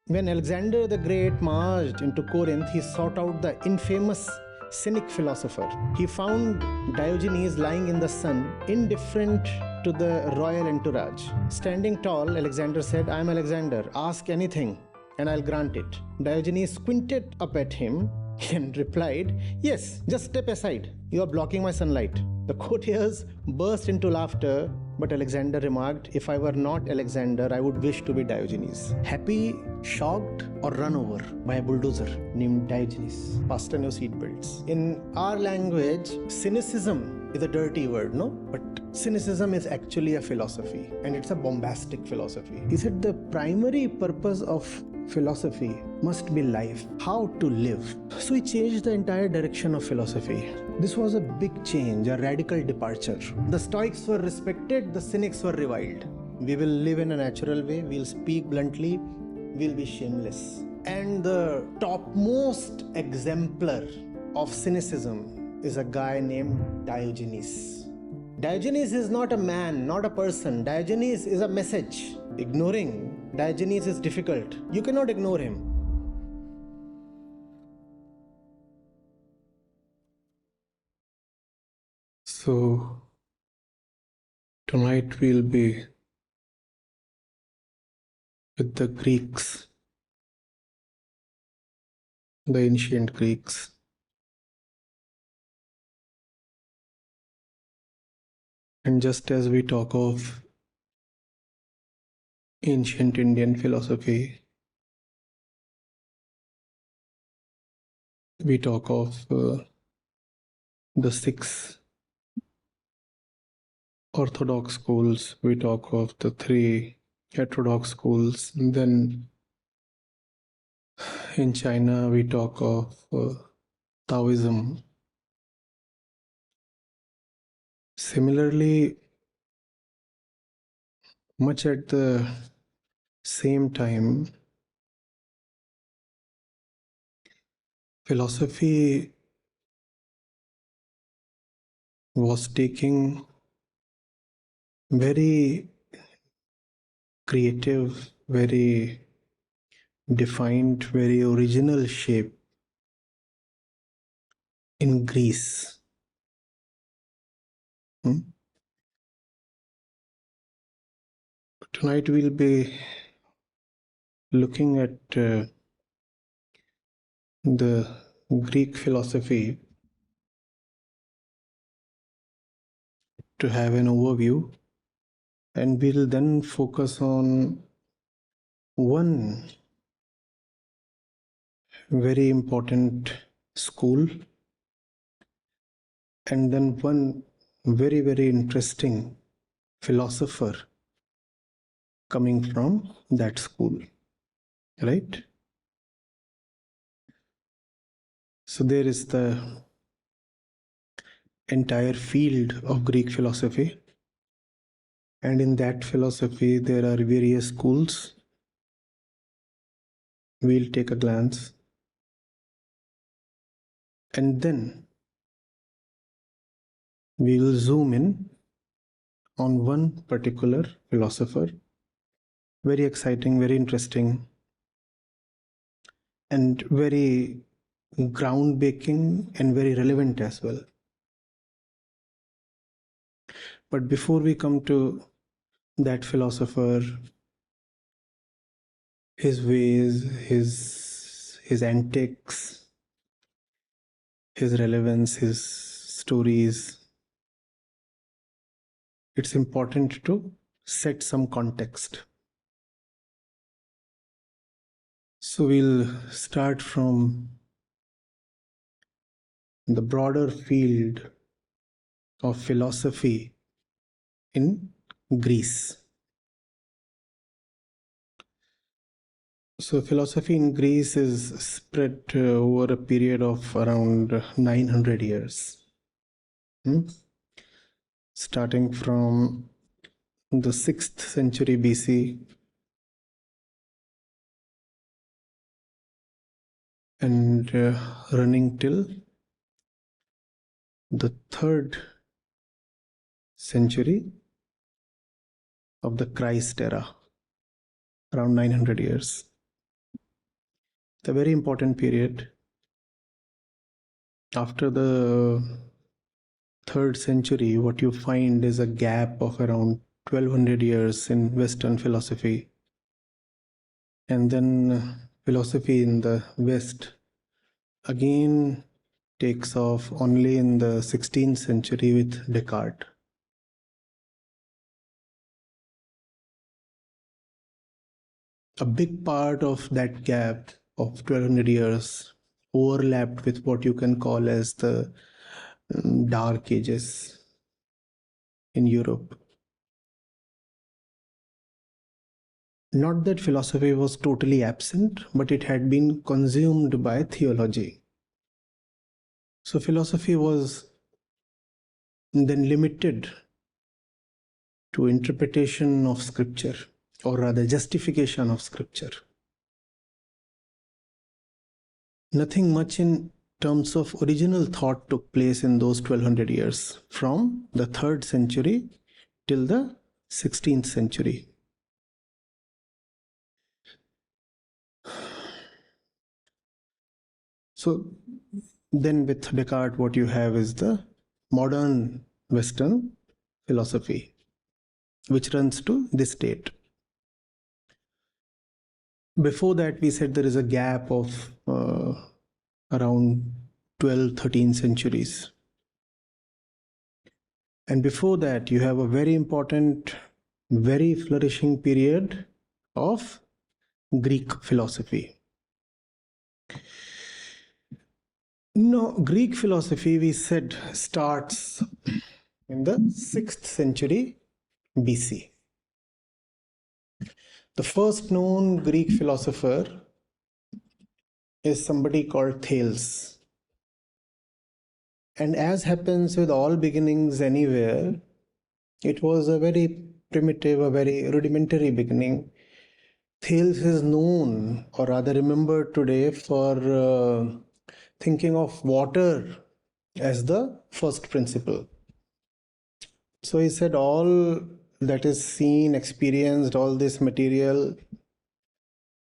When Alexander the Great marched into Corinth, he sought out the infamous Cynic philosopher. He found Diogenes lying in the sun, indifferent to the royal entourage. Standing tall, Alexander said, "I am Alexander. Ask anything, and I'll grant it." Diogenes squinted up at him and replied, "Yes, just step aside. You are blocking my sunlight." The courtiers burst into laughter, but Alexander remarked, "If I were not Alexander, I would wish to be Diogenes." Happy, shocked, or run over by a bulldozer named Diogenes. Fasten your seatbelts. In our language, cynicism is a dirty word, no? But cynicism is actually a philosophy, and it's a bombastic philosophy. He said the primary purpose of philosophy must be life, how to live. So he changed the entire direction of philosophy. This was a big change, a radical departure. The Stoics were respected, the Cynics were reviled. We will live in a natural way, we'll speak bluntly, we'll be shameless. And the topmost exemplar of cynicism is a guy named Diogenes. Diogenes is not a man, not a person. Diogenes is a message. Ignoring Diogenes is difficult. You cannot ignore him. So, tonight we'll be with the Greeks, the ancient Greeks. And just as we talk of ancient Indian philosophy, we talk of the 6 orthodox schools, we talk of the 3 heterodox schools, and then in China we talk of Taoism. Similarly, much at the same time, philosophy was taking very creative, very defined, very original shape in Greece. Tonight we'll be looking at the Greek philosophy to have an overview, and we'll then focus on one very important school and then one very, very interesting philosopher coming from that school, right? So there is the entire field of Greek philosophy, and in that philosophy there are various schools. We'll take a glance, and then we will zoom in on one particular philosopher. Very exciting, very interesting, and very groundbreaking and very relevant as well. But before we come to that philosopher, his ways, his antics, his relevance, his stories, it's important to set some context. So we'll start from the broader field of philosophy in Greece. So philosophy in Greece is spread over a period of around 900 years. Starting from the 6th century BC and running till the 3rd century of the Christ era, around 900 years. a very important period. After the 3rd century, what you find is a gap of around 1200 years in Western philosophy. And then philosophy in the West again takes off only in the 16th century with Descartes. A big part of that gap of 1200 years overlapped with what you can call as the Dark Ages in Europe. Not that philosophy was totally absent, but it had been consumed by theology. So philosophy was then limited to interpretation of scripture, or rather justification of scripture. Nothing much in terms of original thought took place in those 1200 years, from the 3rd century till the 16th century. So then with Descartes, what you have is the modern Western philosophy, which runs to this date. Before that, we said there is a gap of around 12, 13 centuries. And before that, you have a very important, very flourishing period of Greek philosophy. No, Greek philosophy, we said, starts in the 6th century BC. The first known Greek philosopher is somebody called Thales. And as happens with all beginnings anywhere, it was a very primitive, a very rudimentary beginning. Thales is known, or rather remembered today, for thinking of water as the first principle. So he said all that is seen, experienced, all this material,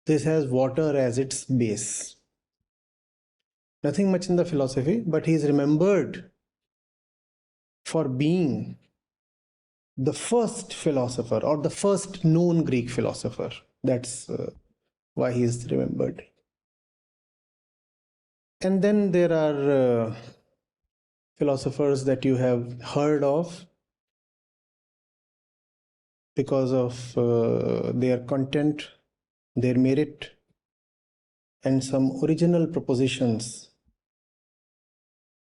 this has water as its base. Nothing much in the philosophy, but he is remembered for being the first philosopher, or the first known Greek philosopher. That's why he is remembered. And then there are philosophers that you have heard of because of their content, their merit, and some original propositions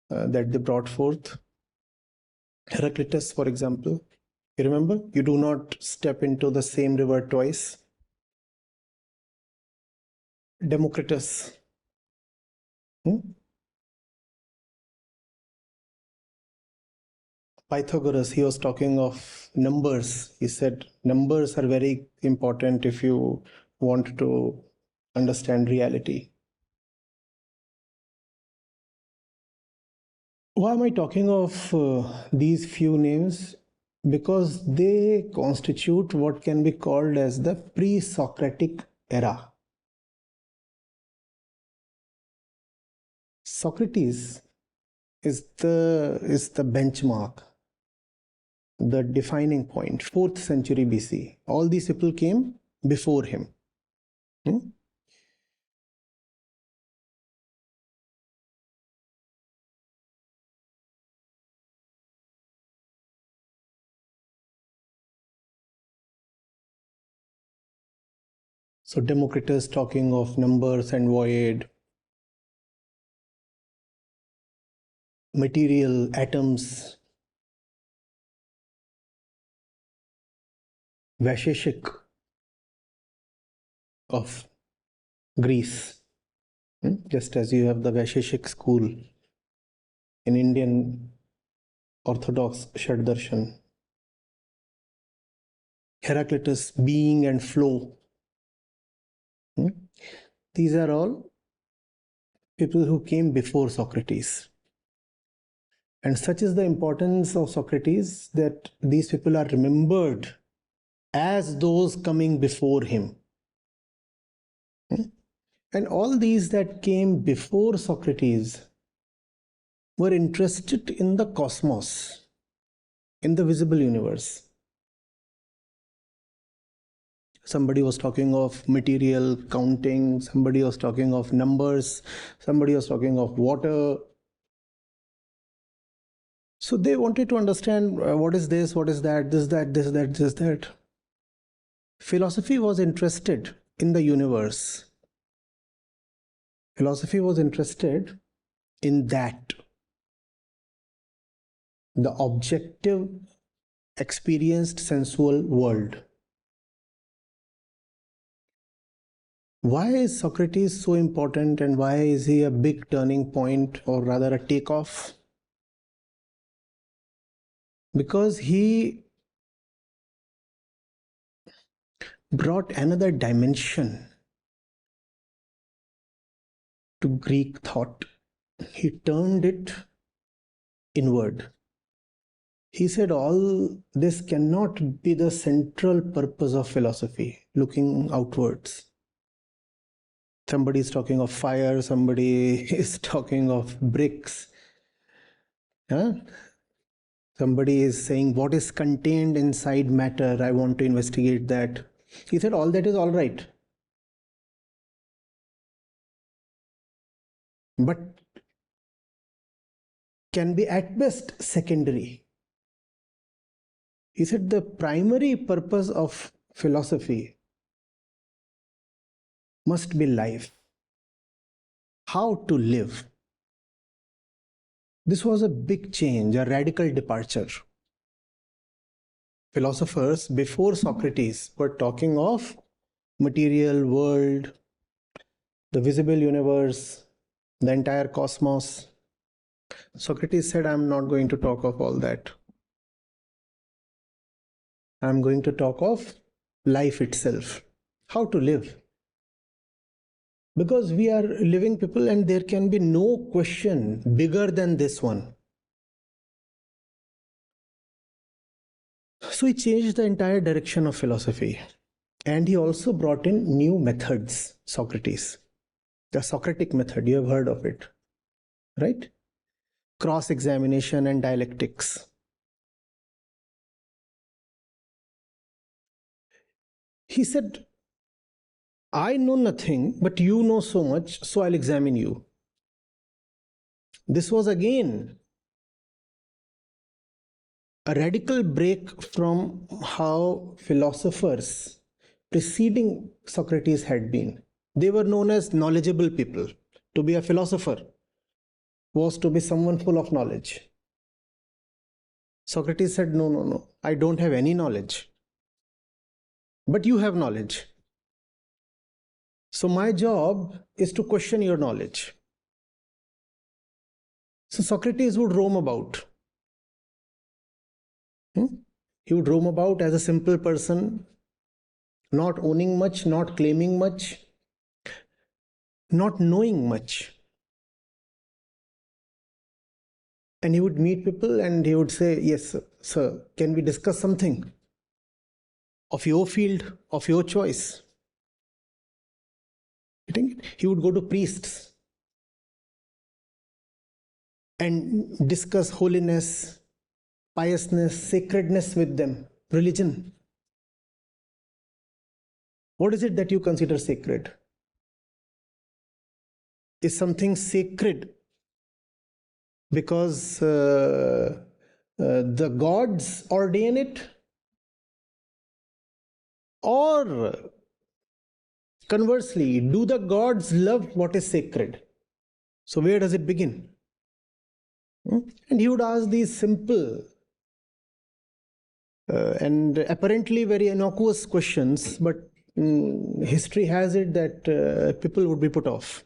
that they brought forth. Heraclitus, for example. You remember? You do not step into the same river twice. Democritus. Pythagoras, he was talking of numbers. He said numbers are very important if you want to understand reality. Why am I talking of these few names? Because they constitute what can be called as the pre-Socratic era. Socrates is the benchmark, the defining point, 4th century BC. All these people came before him. So Democritus talking of numbers and void, material, atoms. Vaisheshik of Greece, just as you have the Vaisheshik school in Indian Orthodox Shaddarshan. Heraclitus, being and flow. These are all people who came before Socrates. And such is the importance of Socrates that these people are remembered as those coming before him. And And all these that came before Socrates were interested in the cosmos, in the visible universe. Somebody was talking of material counting, somebody was talking of numbers, somebody was talking of water. So they wanted to understand what is this, what is that, this, that, this, that, this, that. Philosophy was interested in the universe. Philosophy was interested in that. The objective, experienced sensual world. Why is Socrates so important, and why is he a big turning point, or rather a takeoff? Because he brought another dimension to Greek thought. He turned it inward. He said all this cannot be the central purpose of philosophy, looking outwards. Somebody is talking of fire, somebody is talking of bricks. Somebody is saying what is contained inside matter, I want to investigate that. He said all that is all right. But can be at best secondary. He said the primary purpose of philosophy must be life. How to live. This was a big change, a radical departure. Philosophers before Socrates were talking of material world, the visible universe, the entire cosmos. Socrates said, I'm not going to talk of all that. I'm going to talk of life itself. How to live. Because we are living people and there can be no question bigger than this one. So he changed the entire direction of philosophy. And he also brought in new methods, Socrates. The Socratic method, you have heard of it, right? Cross-examination and dialectics. He said, I know nothing, but you know so much, so I'll examine you. This was again a radical break from how philosophers preceding Socrates had been. They were known as knowledgeable people. To be a philosopher was to be someone full of knowledge. Socrates said, no, I don't have any knowledge. But you have knowledge. So my job is to question your knowledge. So Socrates would roam about. He would roam about as a simple person, not owning much, not claiming much, not knowing much. And he would meet people and he would say, yes, sir, can we discuss something of your field, of your choice? He would go to priests and discuss holiness, piousness, sacredness with them, religion. What is it that you consider sacred? Is something sacred because the gods ordain it? Or conversely, do the gods love what is sacred? So where does it begin? And he would ask these simple and apparently very innocuous questions, but history has it that people would be put off.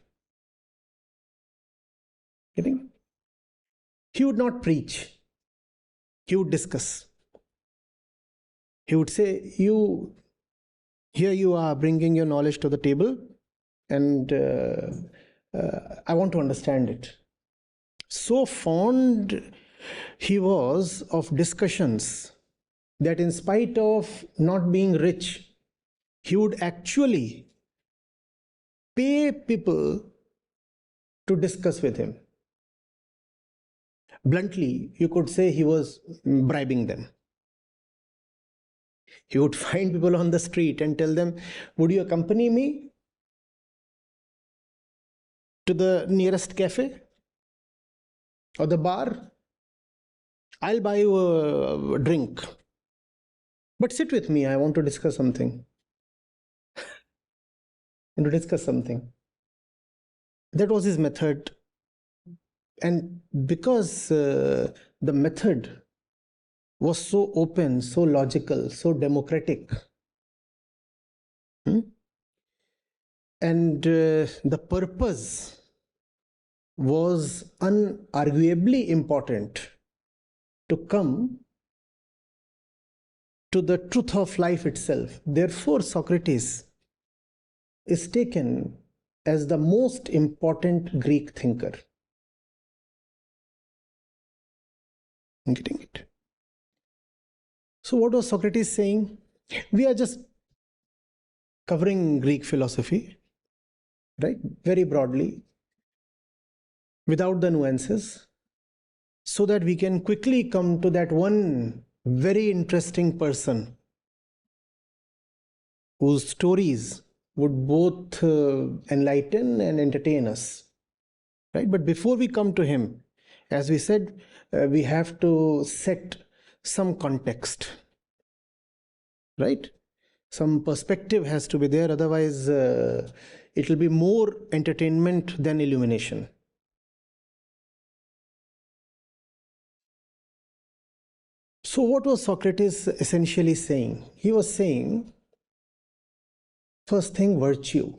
Getting? He would not preach. He would discuss. He would say, here you are bringing your knowledge to the table, and I want to understand it. So fond he was of discussions that in spite of not being rich, he would actually pay people to discuss with him. Bluntly, you could say he was bribing them. He would find people on the street and tell them, would you accompany me to the nearest cafe or the bar? I'll buy you a drink. But sit with me, I want to discuss something. And to discuss something. That was his method. And because the method was so open, so logical, so democratic, and the purpose was unarguably important to come to the truth of life itself. Therefore, Socrates is taken as the most important Greek thinker. I'm getting it. So what was Socrates saying? We are just covering Greek philosophy, right? Very broadly, without the nuances, so that we can quickly come to that one very interesting person whose stories would both enlighten and entertain us, right? But before we come to him, as we said, we have to set some context, right? Some perspective has to be there, otherwise it will be more entertainment than illumination. So what was Socrates essentially saying? He was saying, first thing, virtue.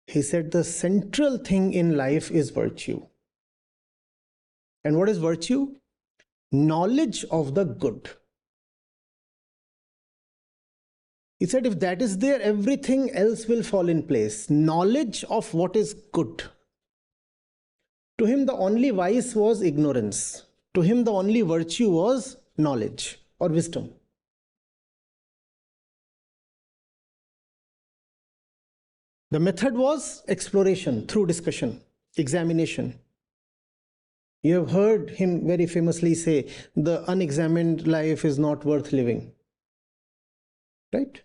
He said the central thing in life is virtue. And what is virtue? Knowledge of the good. He said if that is there, everything else will fall in place. Knowledge of what is good. To him, the only vice was ignorance. To him, the only virtue was knowledge or wisdom. The method was exploration through discussion, examination. You have heard him very famously say, the unexamined life is not worth living. Right?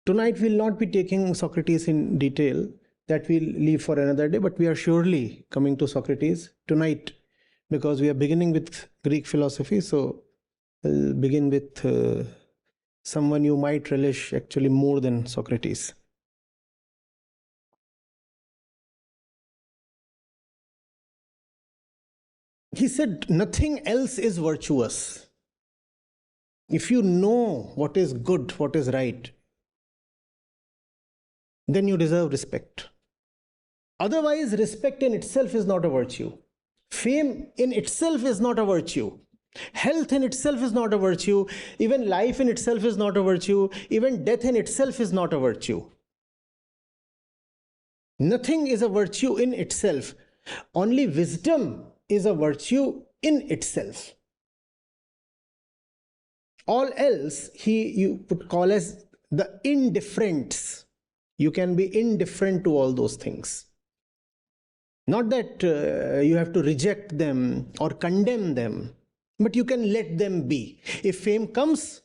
Tonight we'll not be taking Socrates in detail. That we'll leave for another day, but we are surely coming to Socrates tonight because we are beginning with Greek philosophy. So we'll begin with someone you might relish actually more than Socrates. He said, nothing else is virtuous. If you know what is good, what is right, then you deserve respect. Otherwise, respect in itself is not a virtue. Fame in itself is not a virtue. Health in itself is not a virtue. Even life in itself is not a virtue. Even death in itself is not a virtue. Nothing is a virtue in itself. Only wisdom is a virtue in itself. All else you would call as the indifference. You can be indifferent to all those things. Not that you have to reject them or condemn them, but you can let them be. If fame comes,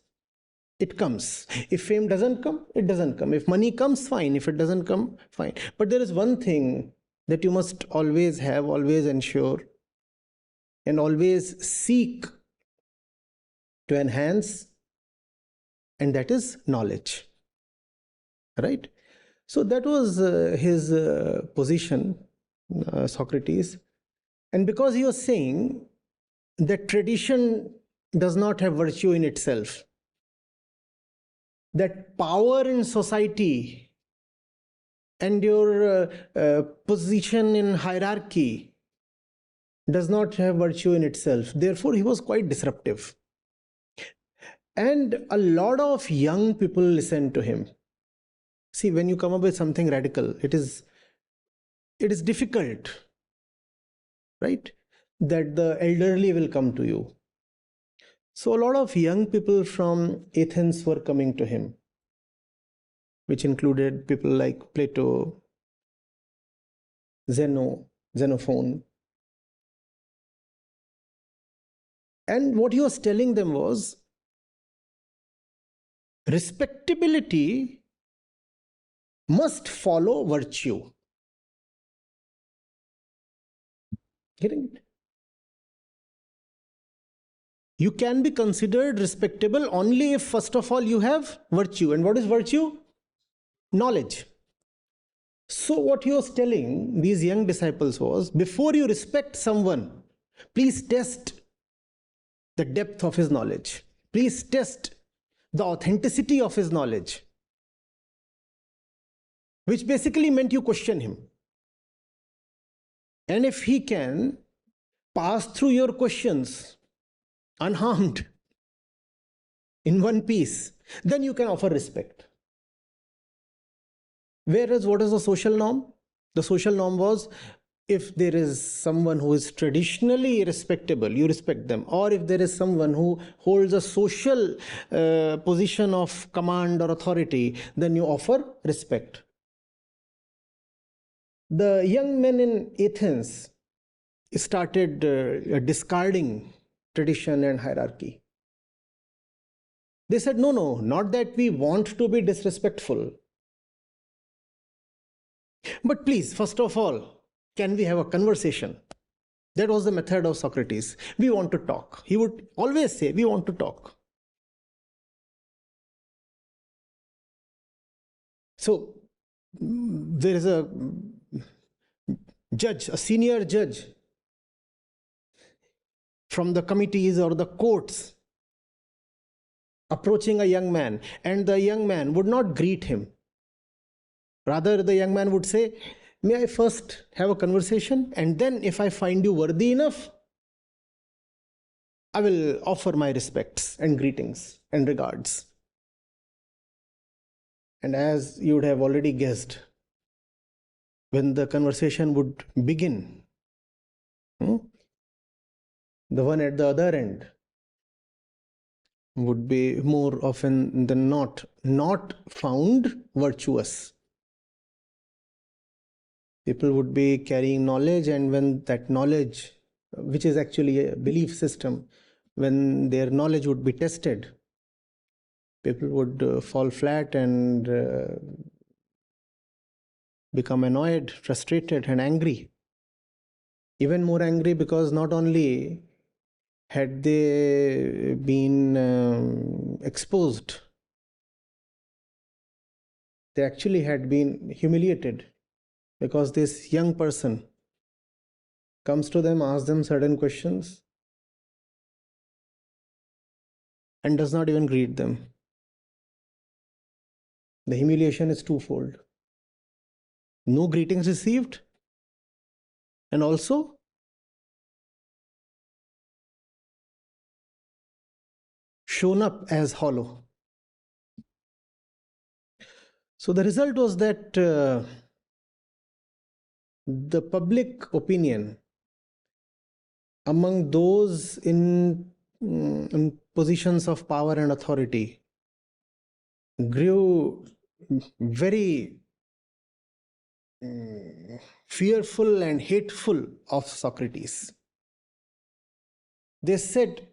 it comes. If fame doesn't come, it doesn't come. If money comes, fine. If it doesn't come, fine. But there is one thing that you must always have, always ensure, and always seek to enhance, and that is knowledge. Right? So that was his position, Socrates. And because he was saying that tradition does not have virtue in itself, that power in society and your position in hierarchy does not have virtue in itself. Therefore, he was quite disruptive. And a lot of young people listened to him. See, when you come up with something radical, it is difficult, right? That the elderly will come to you. So a lot of young people from Athens were coming to him. which included people like Plato, Xenophon. And what he was telling them was, respectability must follow virtue. Getting it? You can be considered respectable only if, first of all, you have virtue. And what is virtue? Knowledge. So what he was telling these young disciples was, before you respect someone, please test the depth of his knowledge. Please test the authenticity of his knowledge. Which basically meant you question him. And if he can pass through your questions unharmed, in one piece, then you can offer respect. Whereas what is the social norm? The social norm was, if there is someone who is traditionally respectable, you respect them. Or if there is someone who holds a social position of command or authority, then you offer respect. The young men in Athens started discarding tradition and hierarchy. They said, no, not that we want to be disrespectful. But please, first of all, can we have a conversation? That was the method of Socrates. We want to talk. He would always say, we want to talk. So, there is a judge, a senior judge from the committees or the courts approaching a young man, and the young man would not greet him. Rather, the young man would say, may I first have a conversation, and then if I find you worthy enough, I will offer my respects and greetings and regards. And as you would have already guessed, when the conversation would begin, the one at the other end would be more often than not found virtuous. People would be carrying knowledge, and when that knowledge, which is actually a belief system, when their knowledge would be tested, people would fall flat and become annoyed, frustrated, and angry. Even more angry because not only had they been exposed, they actually had been humiliated, because this young person comes to them, asks them certain questions, and does not even greet them. The humiliation is twofold. No greetings received, and also shown up as hollow. So the result was that the public opinion among those in positions of power and authority grew very fearful and hateful of Socrates. They said,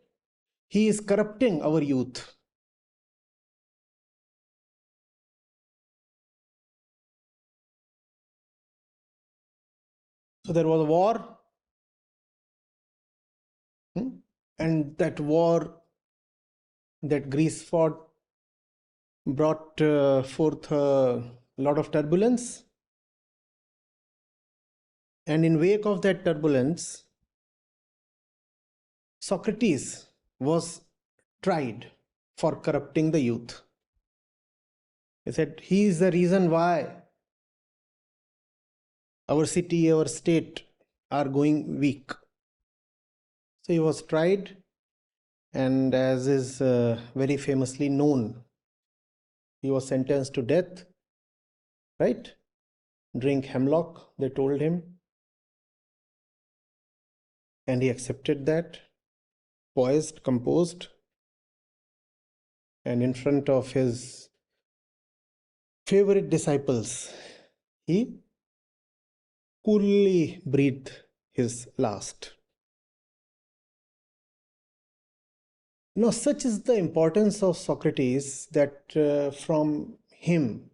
he is corrupting our youth. So there was a war, and that war that Greece fought brought forth a lot of turbulence. And in wake of that turbulence, Socrates was tried for corrupting the youth. He said, he is the reason why our city, our state are going weak. So he was tried, and as is very famously known, he was sentenced to death, right? Drink hemlock, they told him. And he accepted that, poised, composed, and in front of his favorite disciples, he coolly breathed his last. Now, such is the importance of Socrates that from him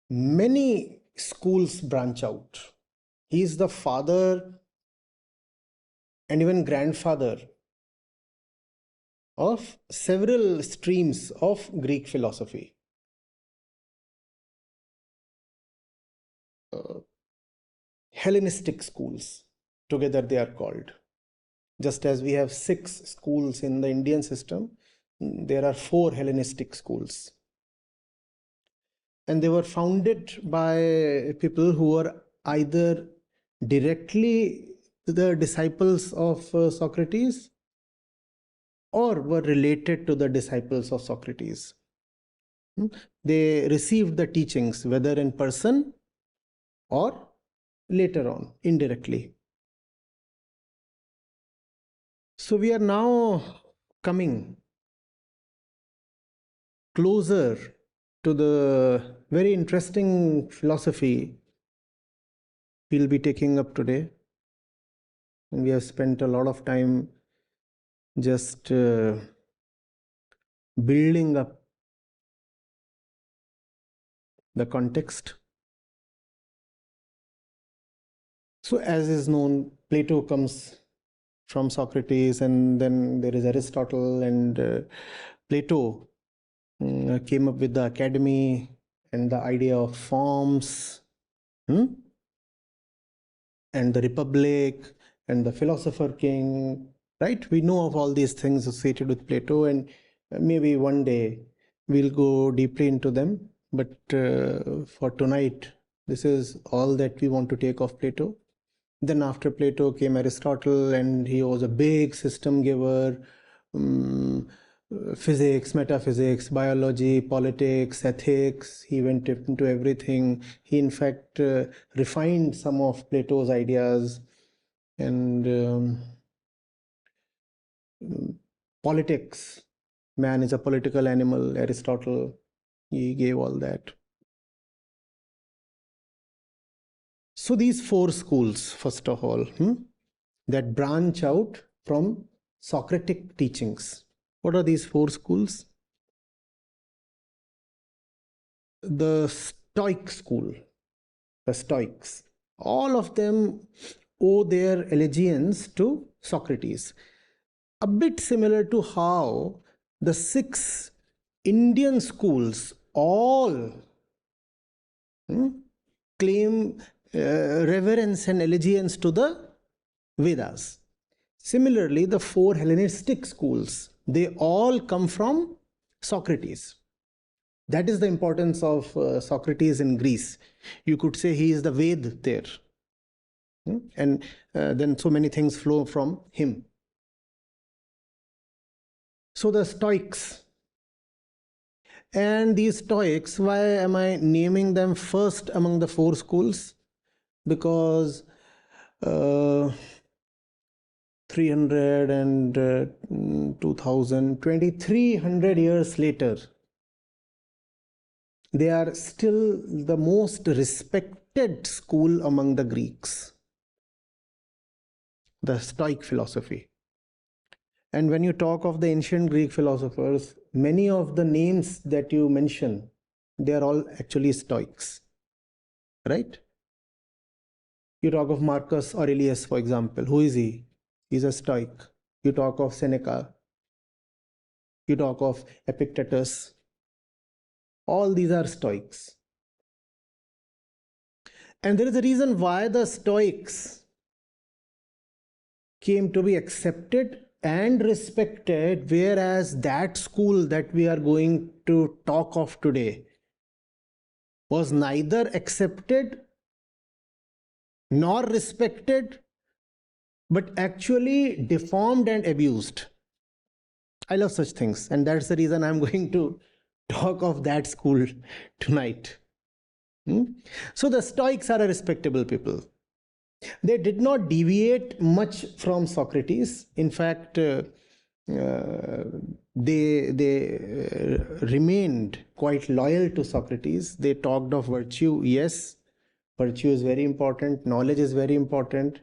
many schools branch out. He is the father and even grandfather of several streams of Greek philosophy. Hellenistic schools, together they are called. Just as we have 6 schools in the Indian system, there are 4 Hellenistic schools. And they were founded by people who were either directly the disciples of Socrates or were related to the disciples of Socrates. They received the teachings whether in person or later on indirectly. So we are now coming closer to the very interesting philosophy we'll be taking up today. And we have spent a lot of time just building up the context. So as is known, Plato comes from Socrates, and then there is Aristotle, and Plato came up with the academy and the idea of forms, and the republic and the philosopher king, right? We know of all these things associated with Plato, and maybe one day we'll go deeply into them. But for tonight, this is all that we want to take of Plato. Then after Plato came Aristotle, and he was a big system giver. Physics, metaphysics, biology, politics, ethics. He went into everything. He in fact refined some of Plato's ideas, and politics. Man is a political animal. Aristotle, he gave all that. So these 4 schools, first of all, that branch out from Socratic teachings. What are these 4 schools? The Stoic school, the Stoics, all of them owe their allegiance to Socrates. A bit similar to how the 6 Indian schools all claim reverence and allegiance to the Vedas. Similarly, the 4 Hellenistic schools, they all come from Socrates. That is the importance of Socrates in Greece. You could say he is the Ved there. And then so many things flow from him. So the Stoics. And these Stoics, why am I naming them first among the 4 schools? Because 300 and 2000, 2300 years later, they are still the most respected school among the Greeks, the Stoic philosophy. And when you talk of the ancient Greek philosophers, many of the names that you mention, they are all actually Stoics, right? You talk of Marcus Aurelius, for example. Who is he? He's a Stoic. You talk of Seneca. You talk of Epictetus. All these are Stoics. And there is a reason why the Stoics came to be accepted and respected, whereas that school that we are going to talk of today was neither accepted nor respected, but actually deformed and abused. I love such things, and that's the reason I'm going to talk of that school tonight. So the Stoics are a respectable people. They did not deviate much from Socrates. In fact, they remained quite loyal to Socrates. They talked of virtue. Yes, virtue is very important. Knowledge is very important.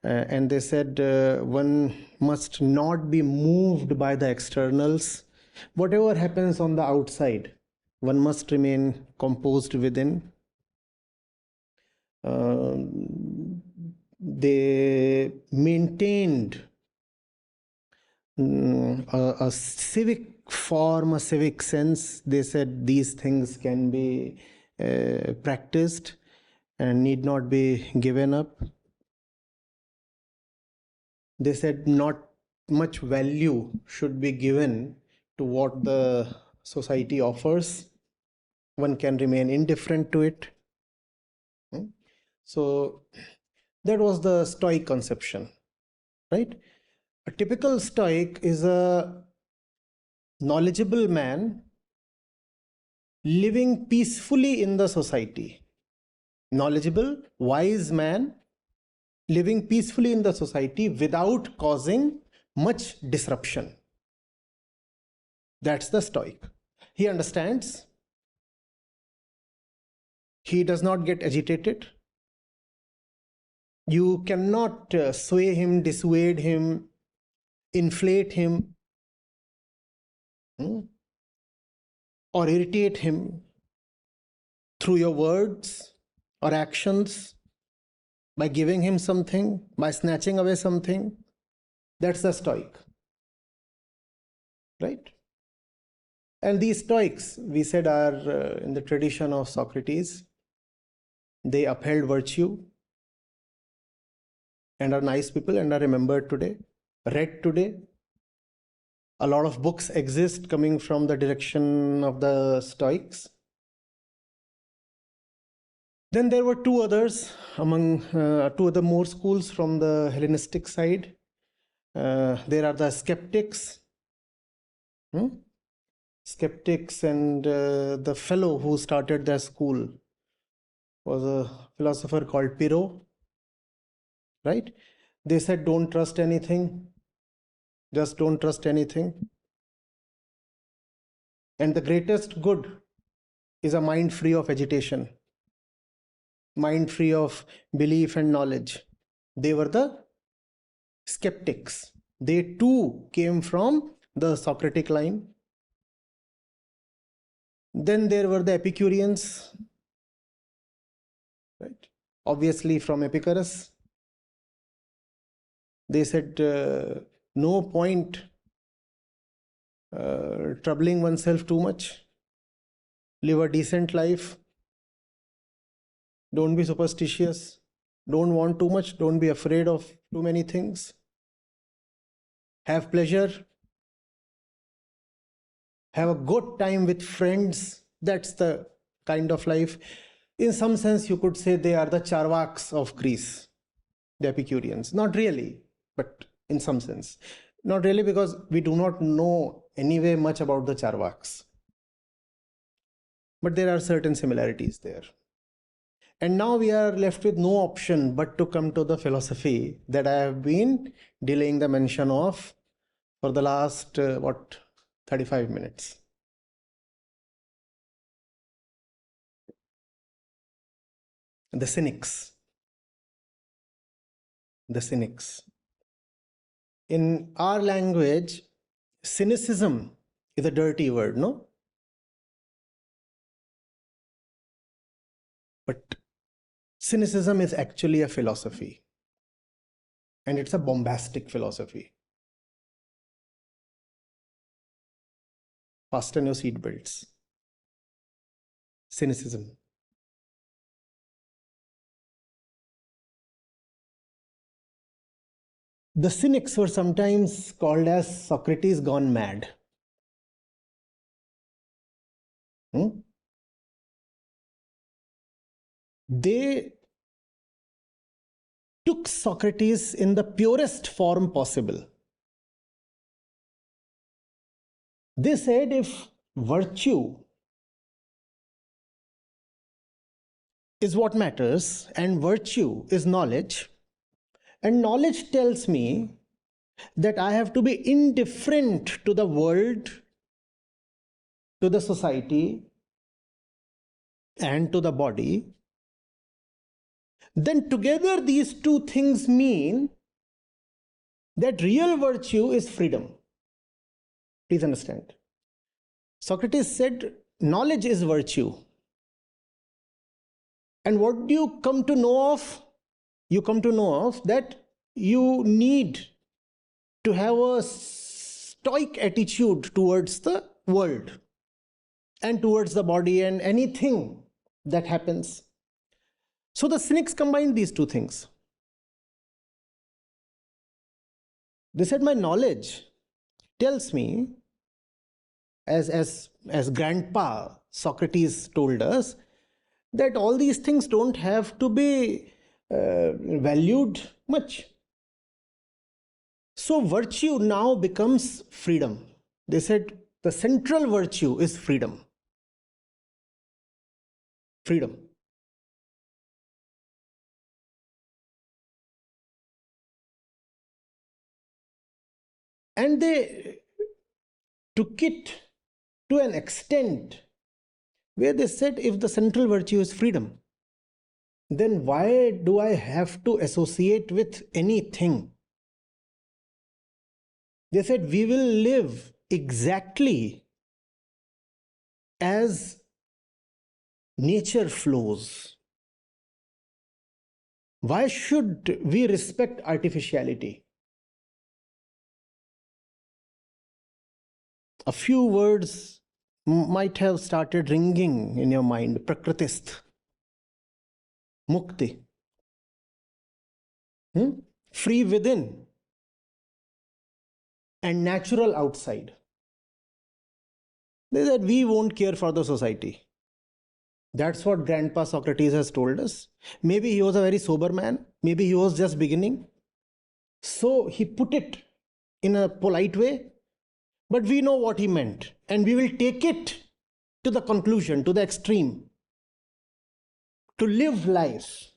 And they said one must not be moved by the externals. Whatever happens on the outside, one must remain composed within. They maintained a civic form, a civic sense. They said these things can be practiced and need not be given up. They said not much value should be given to what the society offers. One can remain indifferent to it. So that was the Stoic conception, right? A typical Stoic is a knowledgeable man living peacefully in the society. Knowledgeable, wise man living peacefully in the society without causing much disruption. That's the Stoic. He understands. He does not get agitated. You cannot sway him, dissuade him, inflate him, or irritate him through your words or actions, by giving him something, by snatching away something. That's the Stoic, right? And these Stoics, we said, are in the tradition of Socrates. They upheld virtue and are nice people and are remembered today, read today. A lot of books exist coming from the direction of the Stoics. Then there were two others among two other more schools from the Hellenistic side. There are the skeptics. Skeptics, and the fellow who started their school was a philosopher called Pyrrho, right? They said, don't trust anything. Just don't trust anything. And the greatest good is a mind free of agitation, mind free of belief and knowledge. They were the skeptics. They too came from the Socratic line. Then there were the Epicureans, right? Obviously from Epicurus. They said no point troubling oneself too much. Live a decent life. Don't be superstitious. Don't want too much. Don't be afraid of too many things. Have pleasure. Have a good time with friends. That's the kind of life. In some sense, you could say they are the Charvaks of Greece, the Epicureans. Not really, but in some sense. Not really, because we do not know anyway much about the Charvaks. But there are certain similarities there. And now we are left with no option but to come to the philosophy that I have been delaying the mention of for the last, 35 minutes. The Cynics. The Cynics. In our language, cynicism is a dirty word, no? But cynicism is actually a philosophy. And it's a bombastic philosophy. Fasten your seatbelts. Cynicism. The cynics were sometimes called as Socrates gone mad. They took Socrates in the purest form possible. They said if virtue is what matters and virtue is knowledge, and knowledge tells me that I have to be indifferent to the world, to the society, and to the body, then together these two things mean that real virtue is freedom. Please understand. Socrates said, knowledge is virtue. And what do you come to know of? You come to know of that you need to have a stoic attitude towards the world and towards the body and anything that happens. So the cynics combined these two things. They said, my knowledge tells me, as Grandpa Socrates told us, that all these things don't have to be valued much. So virtue now becomes freedom. They said the central virtue is freedom. Freedom. And they took it to an extent where they said, if the central virtue is freedom, then why do I have to associate with anything? They said, we will live exactly as nature flows. Why should we respect artificiality? A few words might have started ringing in your mind. Prakritist, mukti, free within and natural outside. They said we won't care for the society. That's what Grandpa Socrates has told us. Maybe he was a very sober man. Maybe he was just beginning. So he put it in a polite way. But we know what he meant, and we will take it to the conclusion, to the extreme, to live life.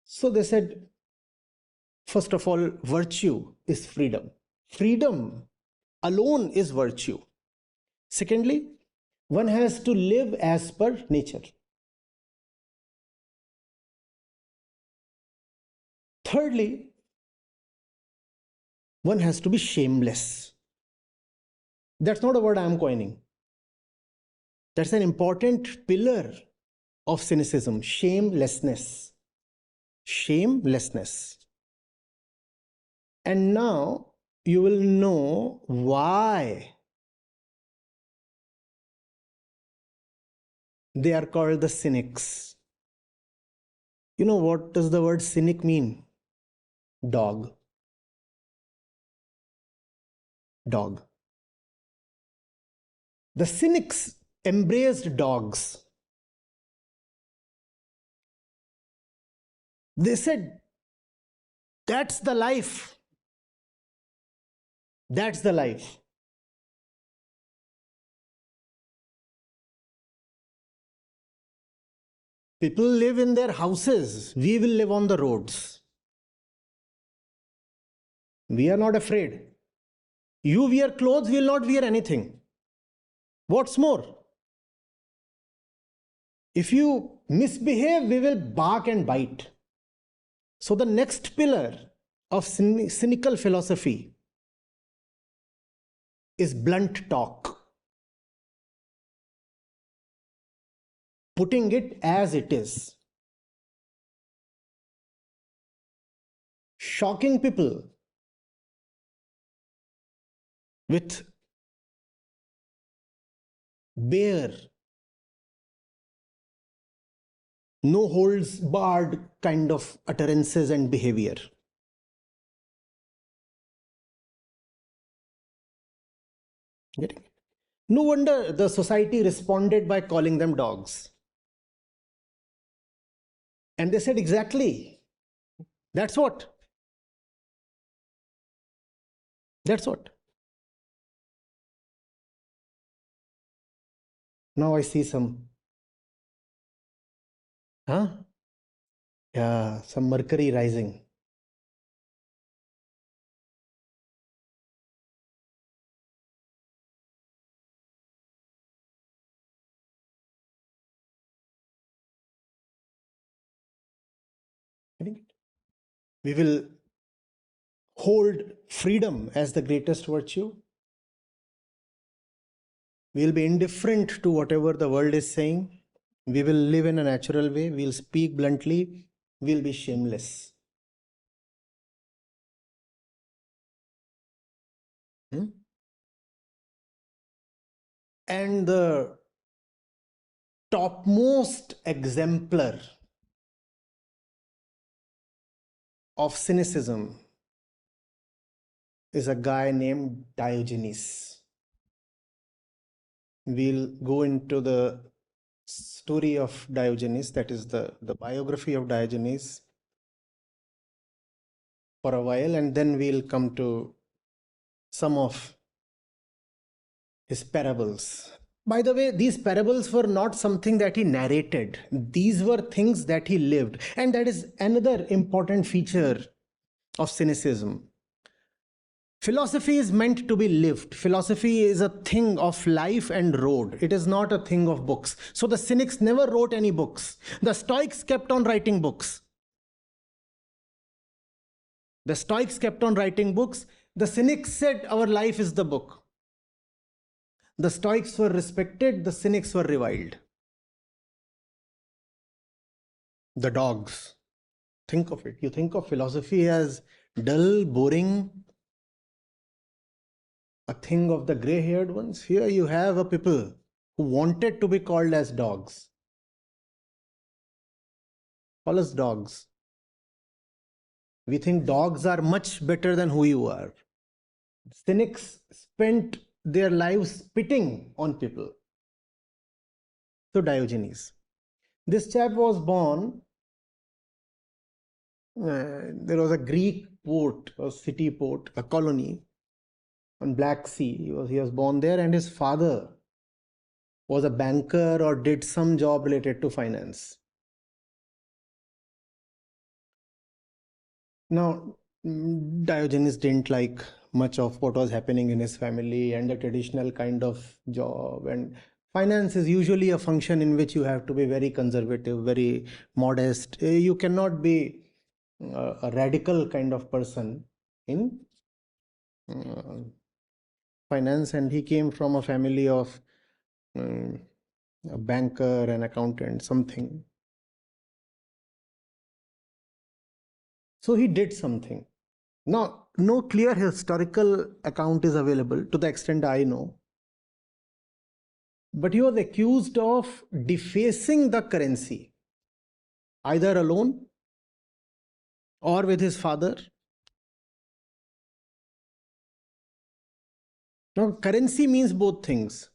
So they said, first of all, virtue is freedom. Freedom alone is virtue. Secondly, one has to live as per nature. Thirdly, one has to be shameless. That's not a word I am coining. That's an important pillar of cynicism, shamelessness. Shamelessness. And now you will know why they are called the cynics. You know what does the word cynic mean? Dog. Dog. The cynics embraced dogs. They said, that's the life. That's the life. People live in their houses. We will live on the roads. We are not afraid. You wear clothes, we will not wear anything. What's more, if you misbehave, we will bark and bite. So the next pillar of cynical philosophy is blunt talk. Putting it as it is. Shocking people with bare, no holds barred kind of utterances and behavior. Getting it? No wonder the society responded by calling them dogs. And they said, exactly, that's what. That's what. Now I see some, yeah, some mercury rising. Getting it? We will hold freedom as the greatest virtue. We will be indifferent to whatever the world is saying. We will live in a natural way. We will speak bluntly. We will be shameless. Hmm? And the topmost exemplar of cynicism is a guy named Diogenes. We'll go into the story of Diogenes, that is the biography of Diogenes, for a while, and then we'll come to some of his parables. By the way, these parables were not something that he narrated. These were things that he lived. And that is another important feature of cynicism. Philosophy is meant to be lived. Philosophy is a thing of life and road. It is not a thing of books. So the cynics never wrote any books. The Stoics kept on writing books. The Stoics kept on writing books. The cynics said, our life is the book. The Stoics were respected, the cynics were reviled. The dogs. Think of it. You think of philosophy as dull, boring, a thing of the grey-haired ones. Here you have a people who wanted to be called as dogs. Call us dogs. We think dogs are much better than who you are. Cynics spent their lives spitting on people. So Diogenes. This chap was born, there was a Greek port, a city port, a colony on Black Sea. He was born there, and his father was a banker or did some job related to finance. Now, Diogenes didn't like much of what was happening in his family and the traditional kind of job, and finance is usually a function in which you have to be very conservative, very modest. You cannot be a radical kind of person in finance, and he came from a family of a banker, an accountant, something. So he did something. Now, no clear historical account is available to the extent I know. But he was accused of defacing the currency, either alone or with his father. Now, currency means both things.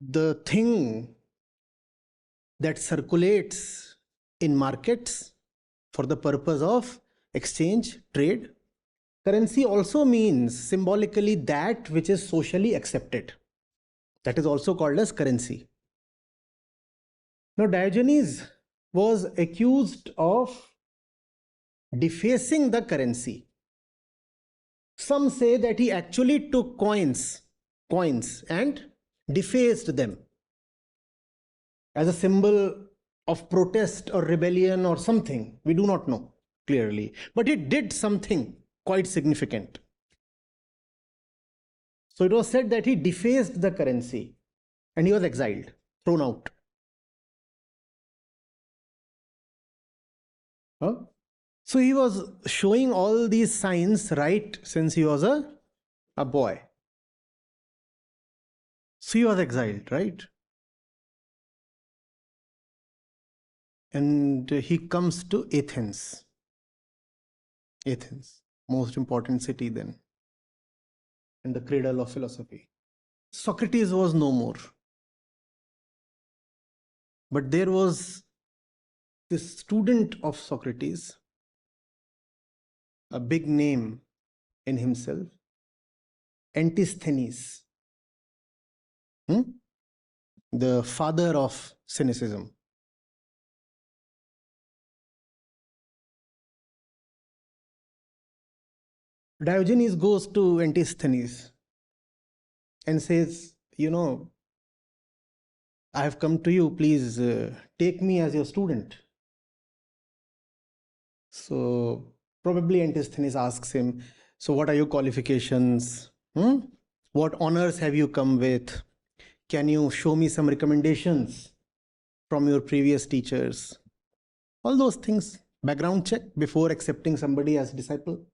The thing that circulates in markets for the purpose of exchange, trade. Currency also means symbolically that which is socially accepted. That is also called as currency. Now, Diogenes was accused of defacing the currency. Some say that he actually took coins and defaced them as a symbol of protest or rebellion or something. We do not know clearly, but he did something quite significant. So it was said that he defaced the currency and he was exiled, thrown out. Huh? So he was showing all these signs right since he was a boy. So he was exiled, right? And he comes to Athens. Athens, most important city then, and the cradle of philosophy. Socrates was no more. But there was this student of Socrates, a big name in himself, Antisthenes, the father of cynicism. Diogenes goes to Antisthenes and says, I have come to you, please take me as your student. So probably Antisthenes asks him, so what are your qualifications? What honors have you come with? Can you show me some recommendations from your previous teachers? All those things, background check before accepting somebody as disciple.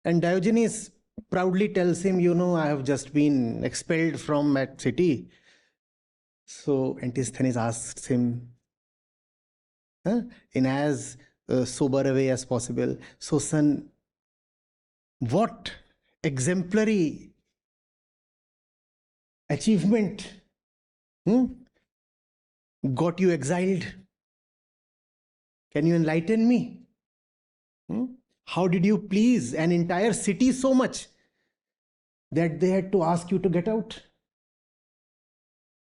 And Diogenes proudly tells him, I have just been expelled from that city. So Antisthenes asks him, in as sober a way as possible, so son, what exemplary achievement got you exiled? Can you enlighten me? How did you please an entire city so much that they had to ask you to get out?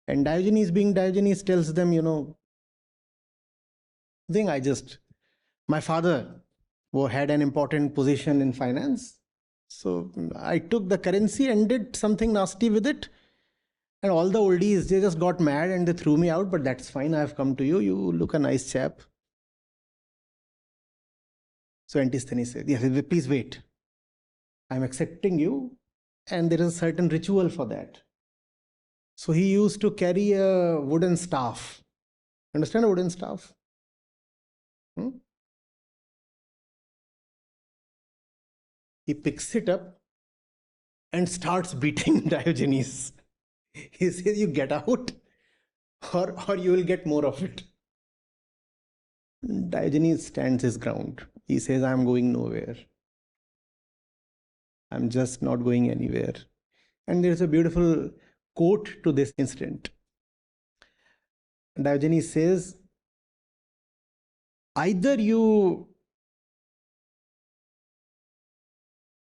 And Diogenes, being Diogenes, tells them, my father had an important position in finance. So I took the currency and did something nasty with it. And all the oldies, they just got mad and they threw me out. But that's fine. I've come to you. You look a nice chap. So Antisthenes said, yes, please wait. I'm accepting you. And there is a certain ritual for that. So he used to carry a wooden staff. Understand a wooden staff? He picks it up and starts beating Diogenes. He says, you get out or you will get more of it. Diogenes stands his ground. He says, I'm going nowhere. I'm just not going anywhere. And there's a beautiful quote to this incident. Diogenes says, either you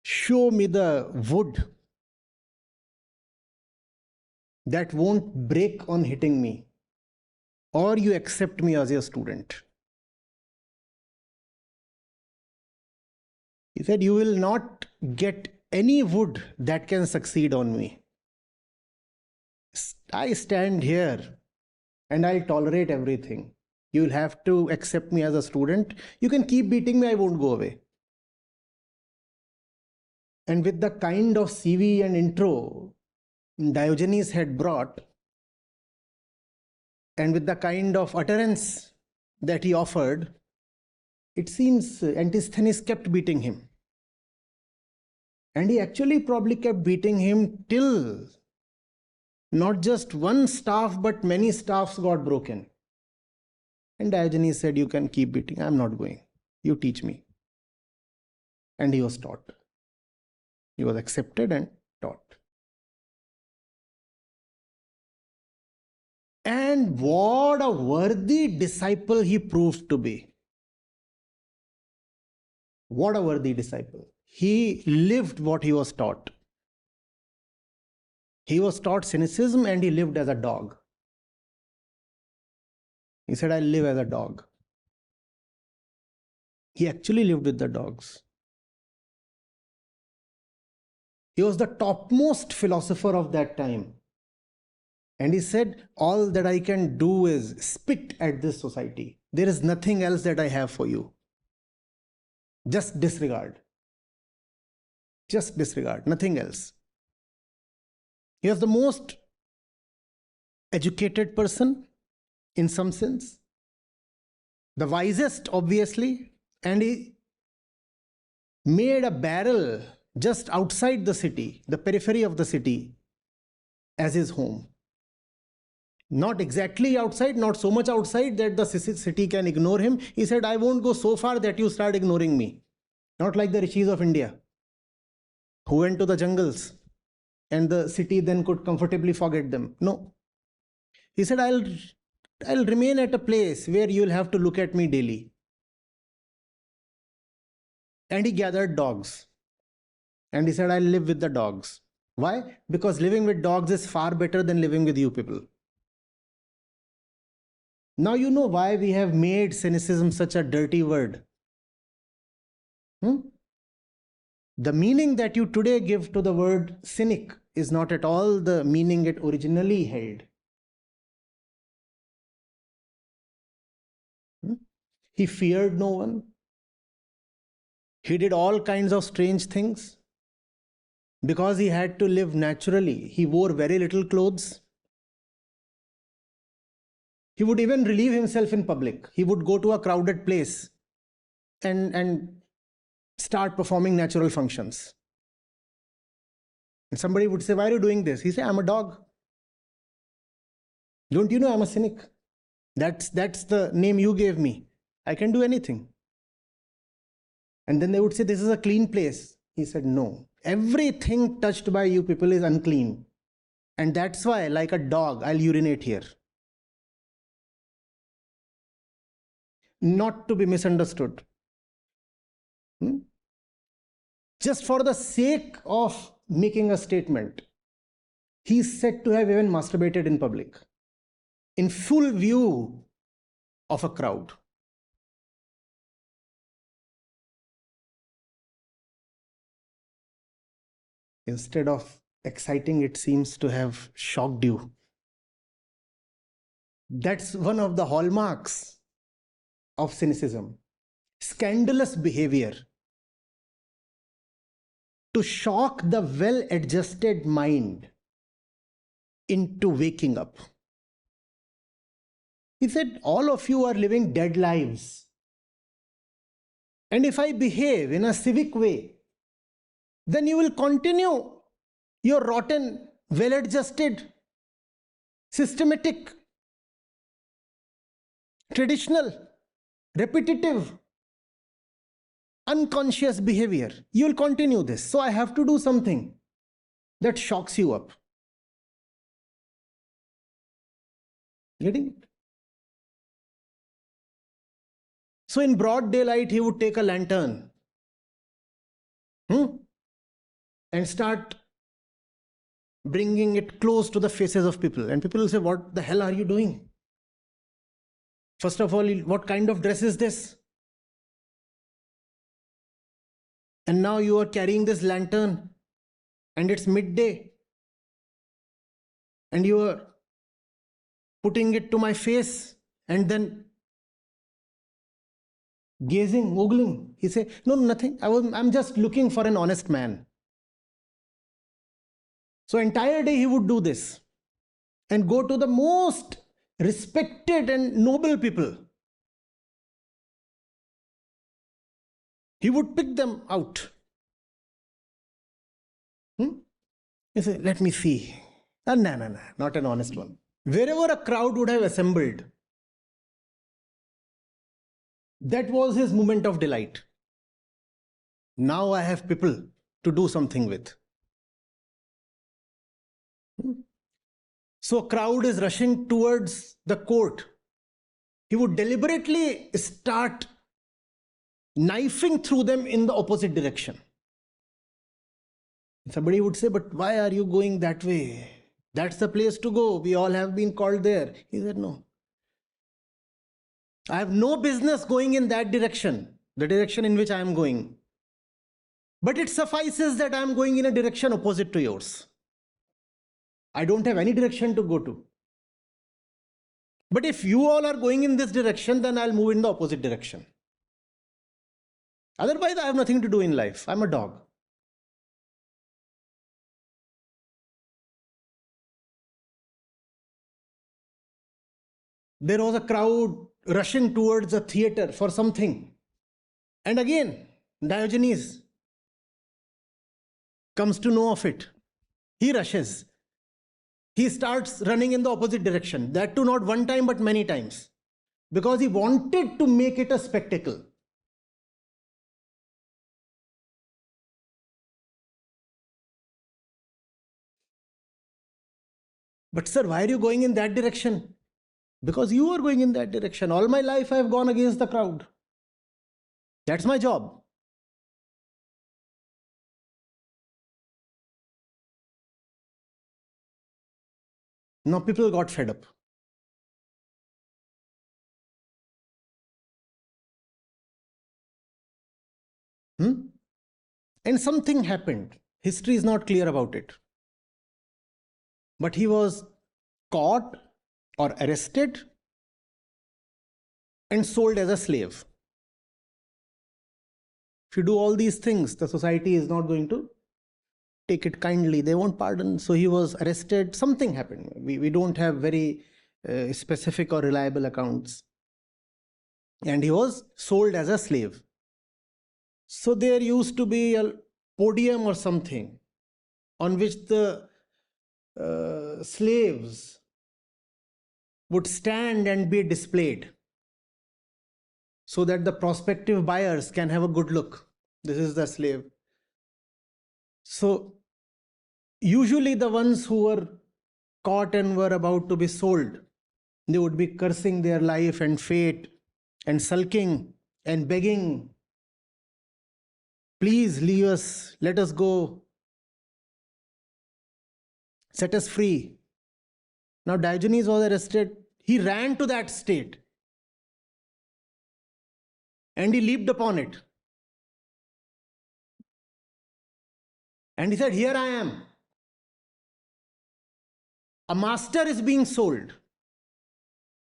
show me the wood that won't break on hitting me, or you accept me as your student. He said, you will not get any wood that can succeed on me. I stand here and I'll tolerate everything. You'll have to accept me as a student. You can keep beating me, I won't go away. And with the kind of CV and intro Diogenes had brought, and with the kind of utterance that he offered, it seems Antisthenes kept beating him. And he actually probably kept beating him till not just one staff, but many staffs got broken. And Diogenes said, you can keep beating. I'm not going. You teach me. And he was taught. He was accepted and taught. And what a worthy disciple he proved to be. What a worthy disciple. He lived what he was taught. He was taught cynicism and he lived as a dog. He said, I live as a dog. He actually lived with the dogs. He was the topmost philosopher of that time. And he said, all that I can do is spit at this society. There is nothing else that I have for you. Just disregard. Just disregard, nothing else. He was the most educated person in some sense, the wisest obviously, and he made a barrel just outside the city, the periphery of the city, as his home. Not exactly outside, not so much outside that the city can ignore him. He said, I won't go so far that you start ignoring me. Not like the rishis of India, who went to the jungles and the city then could comfortably forget them. No. He said, I'll remain at a place where you'll have to look at me daily. And he gathered dogs. And he said, I'll live with the dogs. Why? Because living with dogs is far better than living with you people. Now you know why we have made cynicism such a dirty word. The meaning that you today give to the word cynic is not at all the meaning it originally held. He feared no one. He did all kinds of strange things. Because he had to live naturally, he wore very little clothes. He would even relieve himself in public. He would go to a crowded place and start performing natural functions. And somebody would say, why are you doing this? He said, I'm a dog. Don't you know I'm a cynic? That's the name you gave me. I can do anything. And then they would say, this is a clean place. He said, no. Everything touched by you people is unclean. And that's why, like a dog, I'll urinate here. Not to be misunderstood. Just for the sake of making a statement, he's said to have even masturbated in public, in full view of a crowd. Instead of exciting, it seems to have shocked you. That's one of the hallmarks of cynicism. Scandalous behavior to shock the well-adjusted mind into waking up. He said, all of you are living dead lives. And if I behave in a civic way, then you will continue your rotten, well-adjusted, systematic, traditional, repetitive, unconscious behavior. You will continue this. So I have to do something that shocks you up. Getting it? So in broad daylight, he would take a lantern and start bringing it close to the faces of people. And people will say, what the hell are you doing? First of all, what kind of dress is this? And now you are carrying this lantern and it's midday and you are putting it to my face and then gazing, ogling. He said, no, nothing. I'm just looking for an honest man. So entire day he would do this and go to the most respected and noble people. He would pick them out. He said, let me see. No, not an honest one. Wherever a crowd would have assembled, that was his moment of delight. Now I have people to do something with. So a crowd is rushing towards the court. He would deliberately start knifing through them in the opposite direction. Somebody would say, but why are you going that way? That's the place to go. We all have been called there. He said, no. I have no business going in that direction, the direction in which I am going. But it suffices that I am going in a direction opposite to yours. I don't have any direction to go to. But if you all are going in this direction, then I'll move in the opposite direction. Otherwise, I have nothing to do in life. I'm a dog. There was a crowd rushing towards a theater for something. And again, Diogenes comes to know of it. He rushes. He starts running in the opposite direction. That too not one time but many times. Because he wanted to make it a spectacle. But sir, why are you going in that direction? Because you are going in that direction. All my life I have gone against the crowd. That's my job. Now people got fed up. And something happened. History is not clear about it. But he was caught or arrested and sold as a slave. If you do all these things, the society is not going to take it kindly. They won't pardon. So he was arrested. Something happened. We don't have very specific or reliable accounts. And he was sold as a slave. So there used to be a podium or something on which the slaves would stand and be displayed so that the prospective buyers can have a good look. This is the slave. So usually the ones who were caught and were about to be sold, they would be cursing their life and fate and sulking and begging, please leave us, let us go, set us free. Now Diogenes was arrested. He ran to that state and he leaped upon it. And he said, here I am. A master is being sold.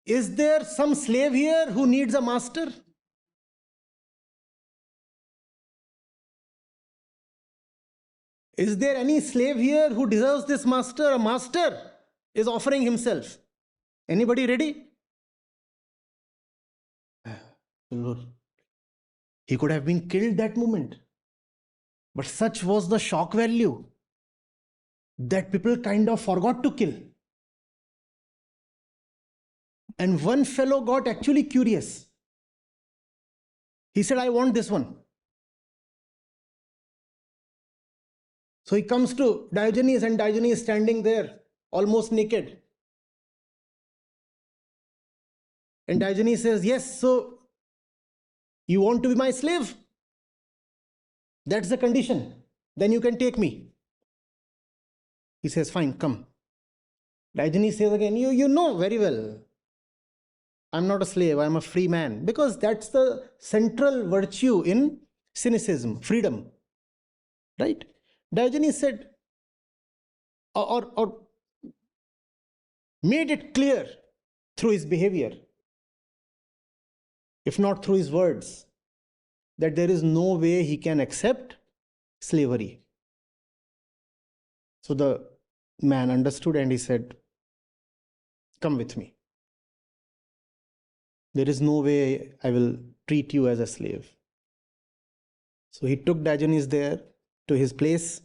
Is there some slave here who needs a master? Is there any slave here who deserves this master? A master is offering himself. Anybody ready? He could have been killed that moment. But such was the shock value that people kind of forgot to kill. And one fellow got actually curious. He said, I want this one. So he comes to Diogenes, and Diogenes is standing there, almost naked. And Diogenes says, yes, so you want to be my slave? That's the condition. Then you can take me. He says, fine, come. Diogenes says again, you know very well, I'm not a slave, I'm a free man. Because that's the central virtue in cynicism, freedom. Right? Diogenes said, or made it clear through his behavior, if not through his words, that there is no way he can accept slavery. So the man understood and he said, come with me. There is no way I will treat you as a slave. So he took Diogenes there to his place,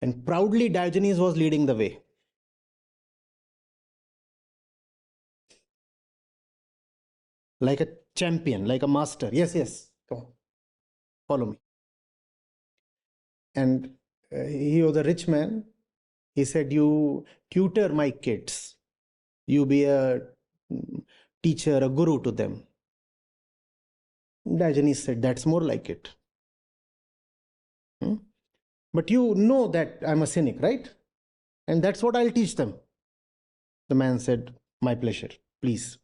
and proudly Diogenes was leading the way. Like a champion, like a master. Yes, yes, come on, follow me. And he was a rich man. He said, you tutor my kids. You be a teacher, a guru to them. Diogenes said, that's more like it. But you know that I'm a cynic, right? And that's what I'll teach them. The man said, my pleasure, please.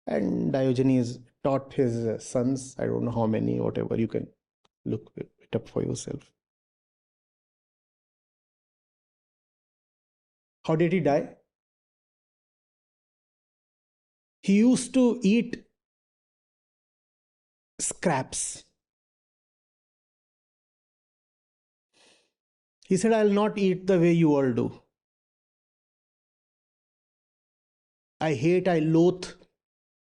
And Diogenes taught his sons, I don't know how many, whatever, you can look it up for yourself. How did he die? He used to eat scraps. He said, I'll not eat the way you all do. I hate, I loathe,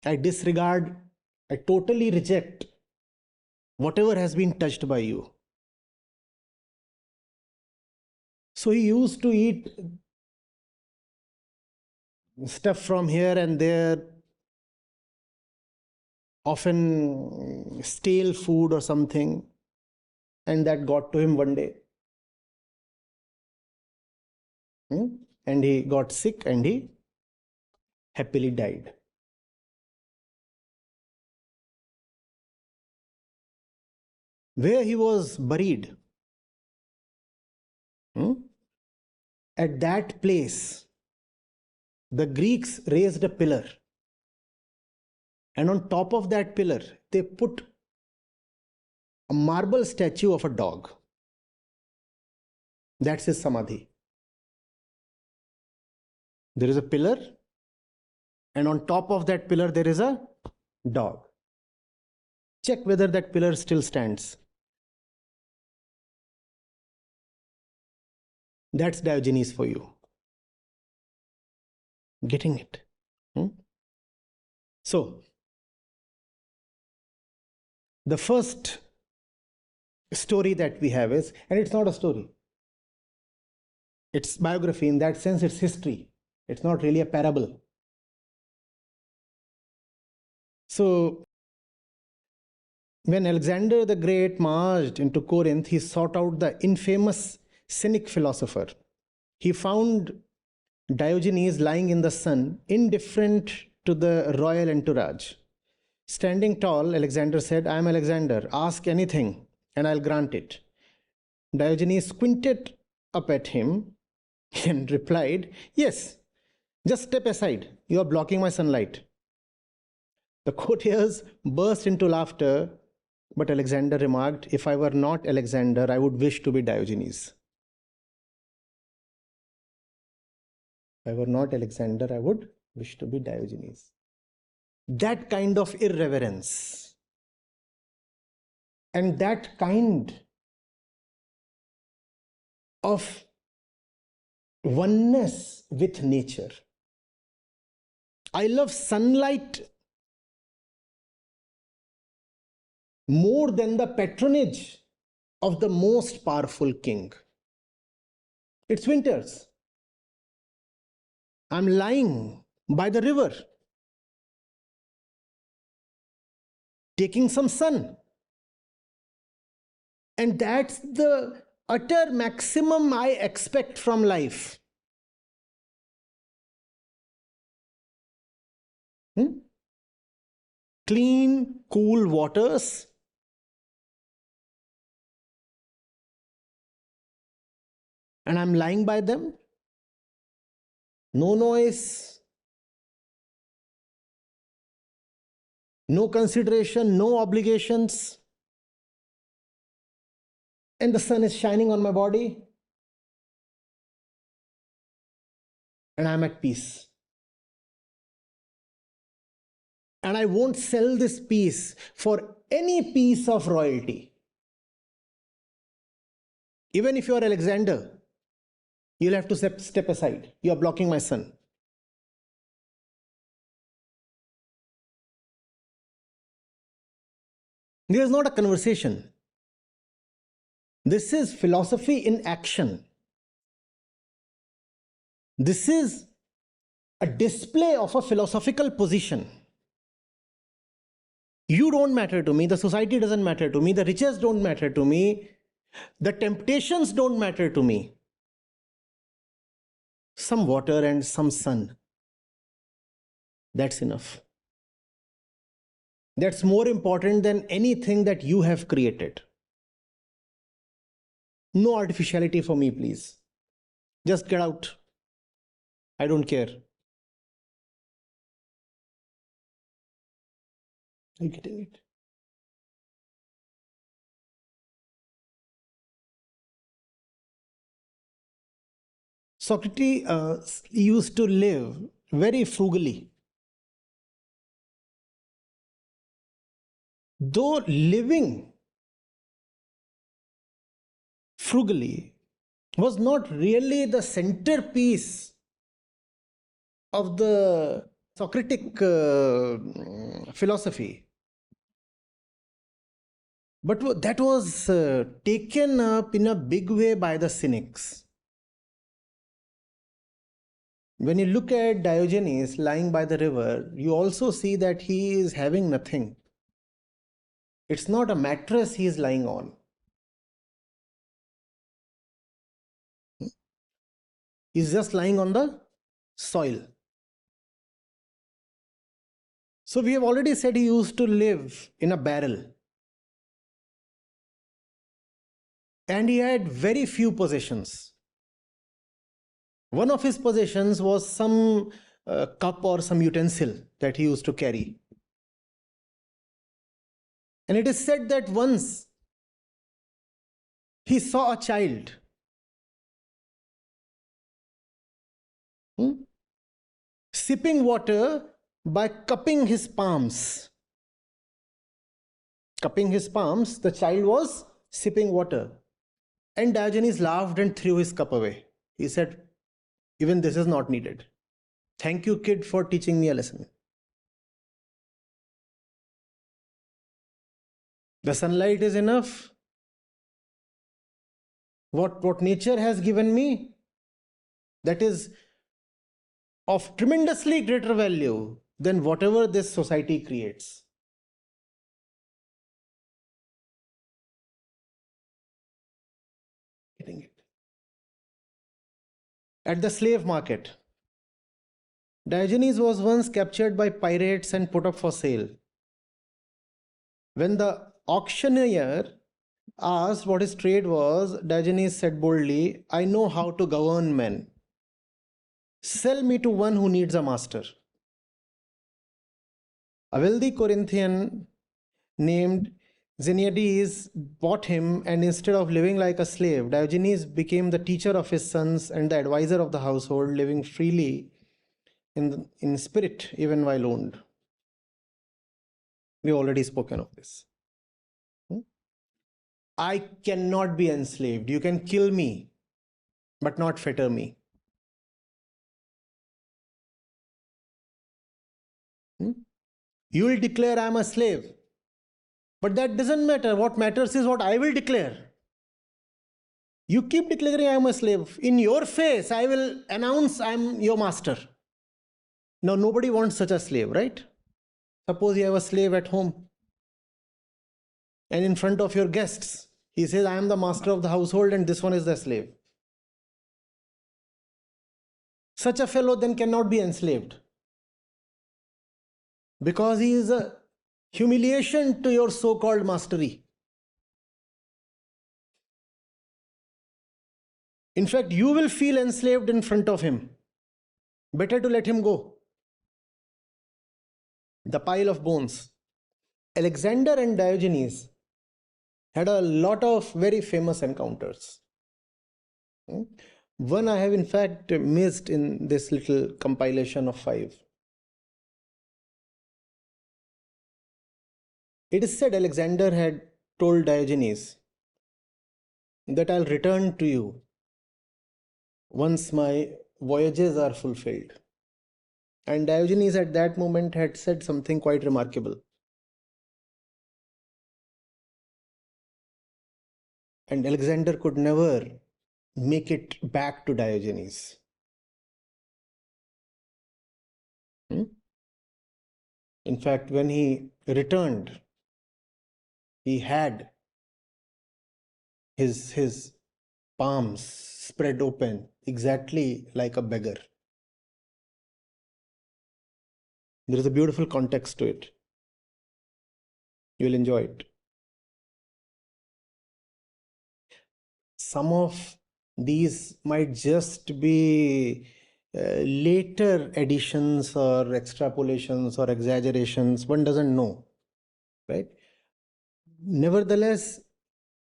I disregard, I totally reject whatever has been touched by you. So he used to eat stuff from here and there, often stale food or something, and that got to him one day. And he got sick and he happily died. Where he was buried, at that place, the Greeks raised a pillar. And on top of that pillar, they put a marble statue of a dog. That's his samadhi. There is a pillar, and on top of that pillar there is a dog. Check whether that pillar still stands. That's Diogenes for you. Getting it? So, the first story that we have is, and it's not a story, it's biography. In that sense, it's history. It's not really a parable. So, when Alexander the Great marched into Corinth, he sought out the infamous Cynic philosopher. He found Diogenes lying in the sun, indifferent to the royal entourage. Standing tall, Alexander said, "I am Alexander. Ask anything, and I'll grant it." Diogenes squinted up at him and replied, "Yes, just step aside. You are blocking my sunlight." The courtiers burst into laughter, but Alexander remarked, "If I were not Alexander, I would wish to be Diogenes." If I were not Alexander, I would wish to be Diogenes. That kind of irreverence and that kind of oneness with nature. I love sunlight more than the patronage of the most powerful king. It's winters. I'm lying by the river, taking some sun. And that's the utter maximum I expect from life. Clean, cool waters. And I'm lying by them. No noise, no consideration, no obligations. And the sun is shining on my body. And I'm at peace. And I won't sell this peace for any piece of royalty. Even if you are Alexander, you'll have to step aside. You are blocking my sun. There is not a conversation. This is philosophy in action. This is a display of a philosophical position. You don't matter to me. The society doesn't matter to me. The riches don't matter to me. The temptations don't matter to me. Some water and some sun. That's enough. That's more important than anything that you have created. No artificiality for me, please. Just get out. I don't care. Are you getting it? Socrates used to live very frugally. Though living frugally was not really the centerpiece of the Socratic philosophy, but that was taken up in a big way by the Cynics. When you look at Diogenes lying by the river, you also see that he is having nothing. It's not a mattress he is lying on. He's just lying on the soil. So we have already said he used to live in a barrel. And he had very few possessions. One of his possessions was some cup or some utensil that he used to carry. And it is said that once he saw a child sipping water by cupping his palms. Cupping his palms, the child was sipping water. And Diogenes laughed and threw his cup away. He said, even this is not needed. Thank you, kid, for teaching me a lesson. The sunlight is enough. What nature has given me, that is of tremendously greater value than whatever this society creates. Getting it? At the slave market, Diogenes was once captured by pirates and put up for sale. When the auctioneer asked what his trade was, Diogenes said boldly, I know how to govern men. Sell me to one who needs a master. A wealthy Corinthian named Xeniades bought him, and instead of living like a slave, Diogenes became the teacher of his sons and the advisor of the household, living freely in spirit, even while owned. We've already spoken of this. I cannot be enslaved. You can kill me, but not fetter me. You will declare I am a slave. But that doesn't matter. What matters is what I will declare. You keep declaring I am a slave. In your face, I will announce I am your master. Now, nobody wants such a slave, right? Suppose you have a slave at home. And in front of your guests, he says, I am the master of the household and this one is the slave. Such a fellow then cannot be enslaved. Because he is a humiliation to your so-called mastery. In fact, you will feel enslaved in front of him. Better to let him go. The pile of bones. Alexander and Diogenes had a lot of very famous encounters. One I have in fact missed in this little compilation of 5. It is said Alexander had told Diogenes that I'll return to you once my voyages are fulfilled. And Diogenes at that moment had said something quite remarkable. And Alexander could never make it back to Diogenes. In fact, when he returned, he had his palms spread open exactly like a beggar. There is a beautiful context to it. You will enjoy it. Some of these might just be later additions or extrapolations or exaggerations. One doesn't know, right? Nevertheless,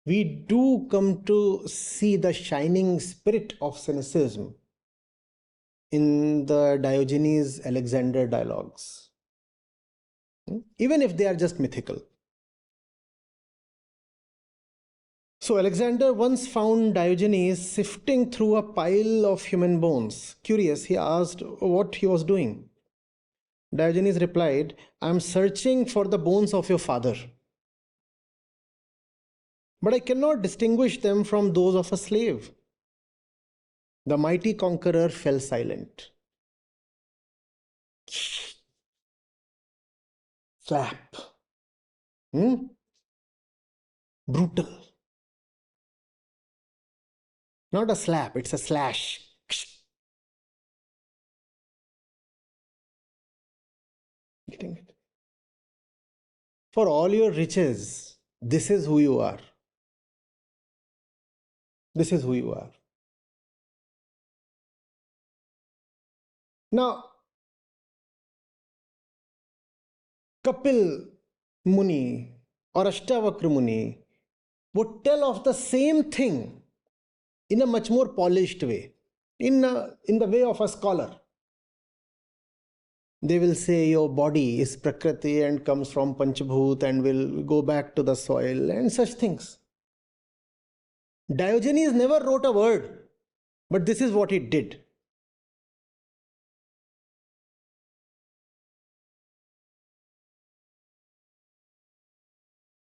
we do come to see the shining spirit of cynicism in the Diogenes-Alexander dialogues, even if they are just mythical. So Alexander once found Diogenes sifting through a pile of human bones. Curious, he asked what he was doing. Diogenes replied, I am searching for the bones of your father, but I cannot distinguish them from those of a slave. The mighty conqueror fell silent. Slap. Brutal. Not a slap, it's a slash. Getting it? For all your riches, this is who you are. This is who you are. Now, Kapil Muni or Ashtavakra Muni would tell of the same thing in a much more polished way, in the way of a scholar. They will say your body is Prakriti and comes from Panchabhut and will go back to the soil and such things. Diogenes never wrote a word, but this is what he did.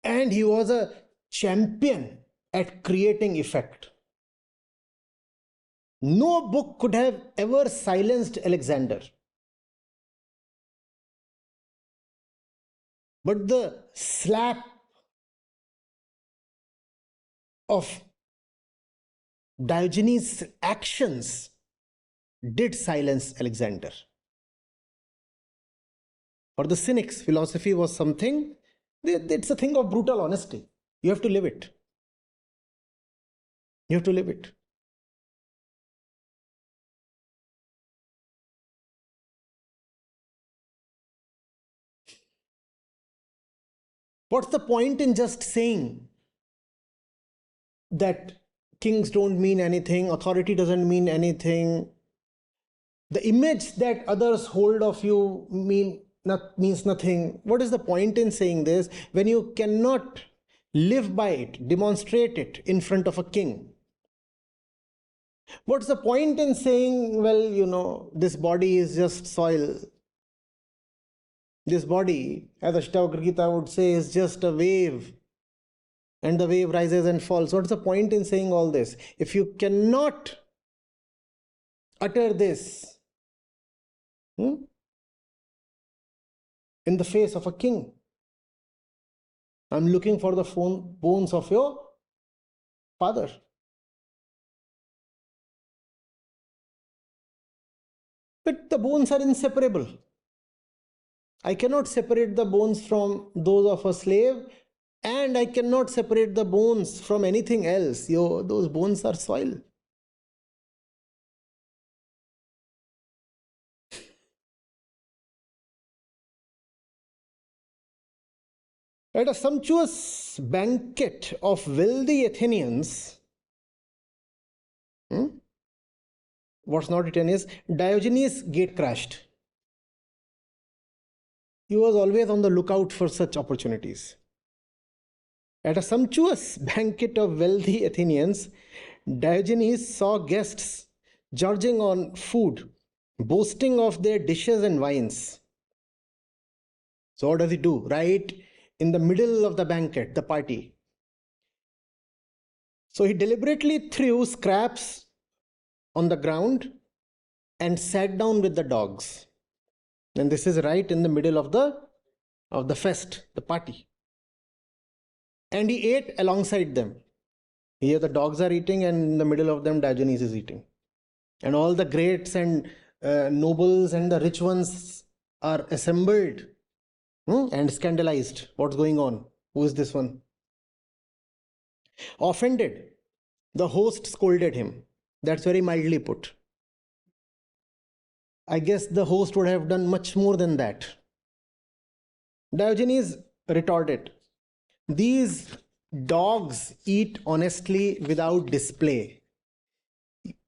And he was a champion at creating effect. No book could have ever silenced Alexander. But the slap of Diogenes' actions did silence Alexander. For the Cynics, philosophy was something, it's a thing of brutal honesty. You have to live it. You have to live it. What's the point in just saying that kings don't mean anything, authority doesn't mean anything? The image that others hold of you means nothing. What is the point in saying this when you cannot live by it, demonstrate it in front of a king? What's the point in saying, well, this body is just soil? This body, as Ashtavakra Gita would say, is just a wave, and the wave rises and falls. What's the point in saying all this? If you cannot utter this in the face of a king, I'm looking for the bones of your father. But the bones are inseparable. I cannot separate the bones from those of a slave, and I cannot separate the bones from anything else. Those bones are soil. At a sumptuous banquet of wealthy Athenians, what's not written is Diogenes' gate crashed. He was always on the lookout for such opportunities. At a sumptuous banquet of wealthy Athenians, Diogenes saw guests gorging on food, boasting of their dishes and wines. So what does he do? Right in the middle of the banquet, the party. So he deliberately threw scraps on the ground and sat down with the dogs. And this is right in the middle of the fest, the party. And he ate alongside them. Here the dogs are eating, and in the middle of them Diogenes is eating. And all the greats and nobles and the rich ones are assembled and scandalized. What's going on? Who is this one? Offended, the host scolded him. That's very mildly put. I guess the host would have done much more than that. Diogenes retorted, "These dogs eat honestly without display.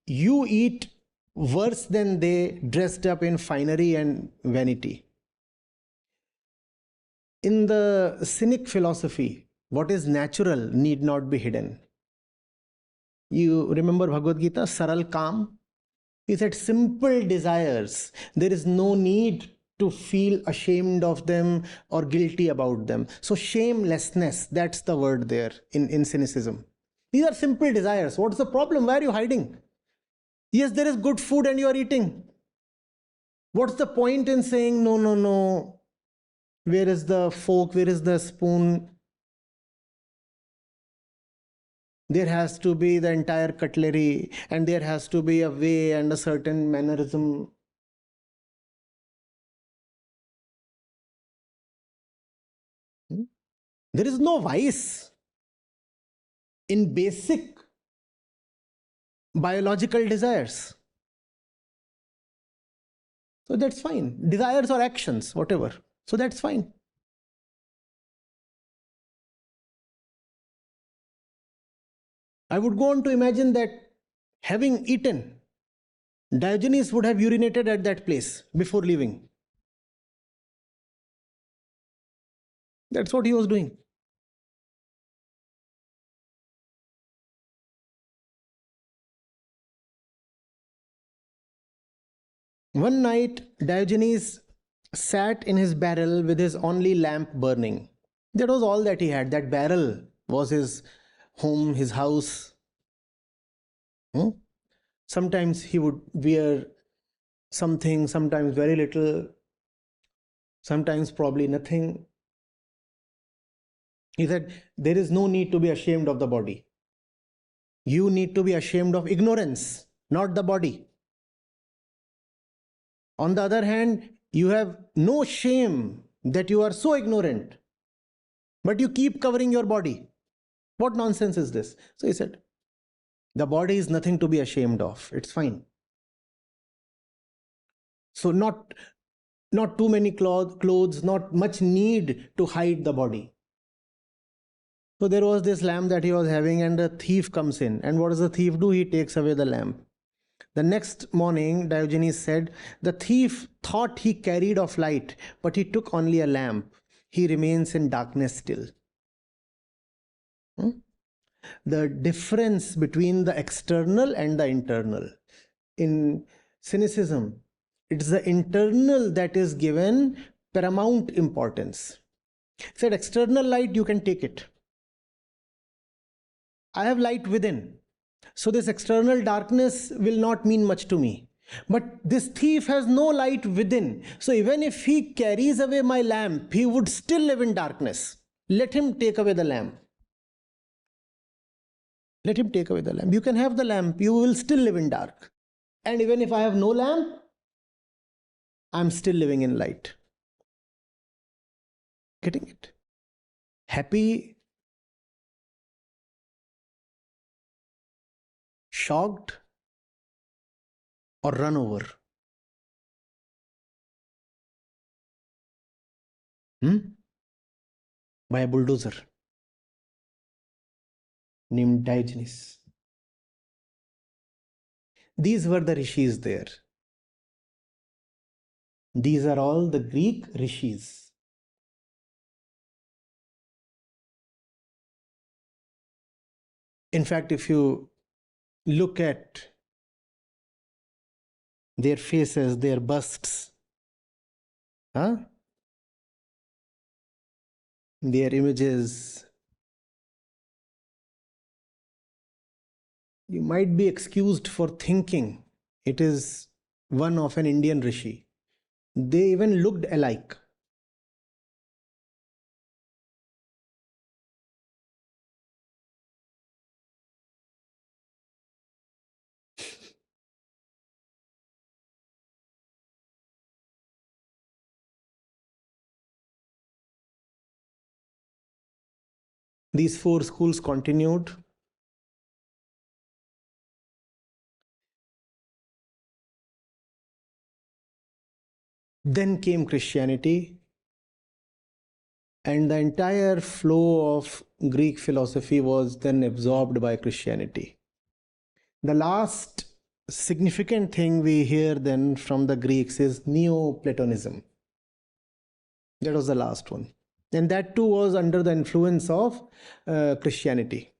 You eat worse than they, dressed up in finery and vanity." In the Cynic philosophy, what is natural need not be hidden. You remember Bhagavad Gita, Saral Kam? He said simple desires, there is no need to feel ashamed of them or guilty about them. So shamelessness, that's the word there in Cynicism. These are simple desires. What's the problem? Why are you hiding? Yes, there is good food and you are eating. What's the point in saying, no, where is the fork, where is the spoon? There has to be the entire cutlery, and there has to be a way and a certain mannerism. There is no vice in basic biological desires. So that's fine. Desires or actions, whatever. So that's fine. I would go on to imagine that having eaten, Diogenes would have urinated at that place before leaving. That's what he was doing. One night, Diogenes sat in his barrel with his only lamp burning. That was all that he had. That barrel was his home, his house. Hmm? Sometimes he would wear something, sometimes very little, sometimes probably nothing. He said, there is no need to be ashamed of the body. You need to be ashamed of ignorance, not the body. On the other hand, you have no shame that you are so ignorant, but you keep covering your body. What nonsense is this? So he said, the body is nothing to be ashamed of. It's fine. So not too many clothes, not much need to hide the body. So there was this lamp that he was having, and a thief comes in. And what does the thief do? He takes away the lamp. The next morning, Diogenes said, the thief thought he carried off light, but he took only a lamp. He remains in darkness still. The difference between the external and the internal. In Cynicism, it's the internal that is given paramount importance. Said external light, you can take it. I have light within. So this external darkness will not mean much to me. But this thief has no light within. So even if he carries away my lamp, he would still live in darkness. Let him take away the lamp. Let him take away the lamp. You can have the lamp, you will still live in dark. And even if I have no lamp, I'm still living in light. Getting it? Happy, shocked, or run over? By a bulldozer named Diogenes. These were the rishis there. These are all the Greek rishis. In fact, if you look at their faces, their busts, their images, you might be excused for thinking it is one of an Indian rishi. They even looked alike. These four schools continued. Then came Christianity, and the entire flow of Greek philosophy was then absorbed by Christianity. The last significant thing we hear then from the Greeks is Neoplatonism. That was the last one. And that too was under the influence of Christianity.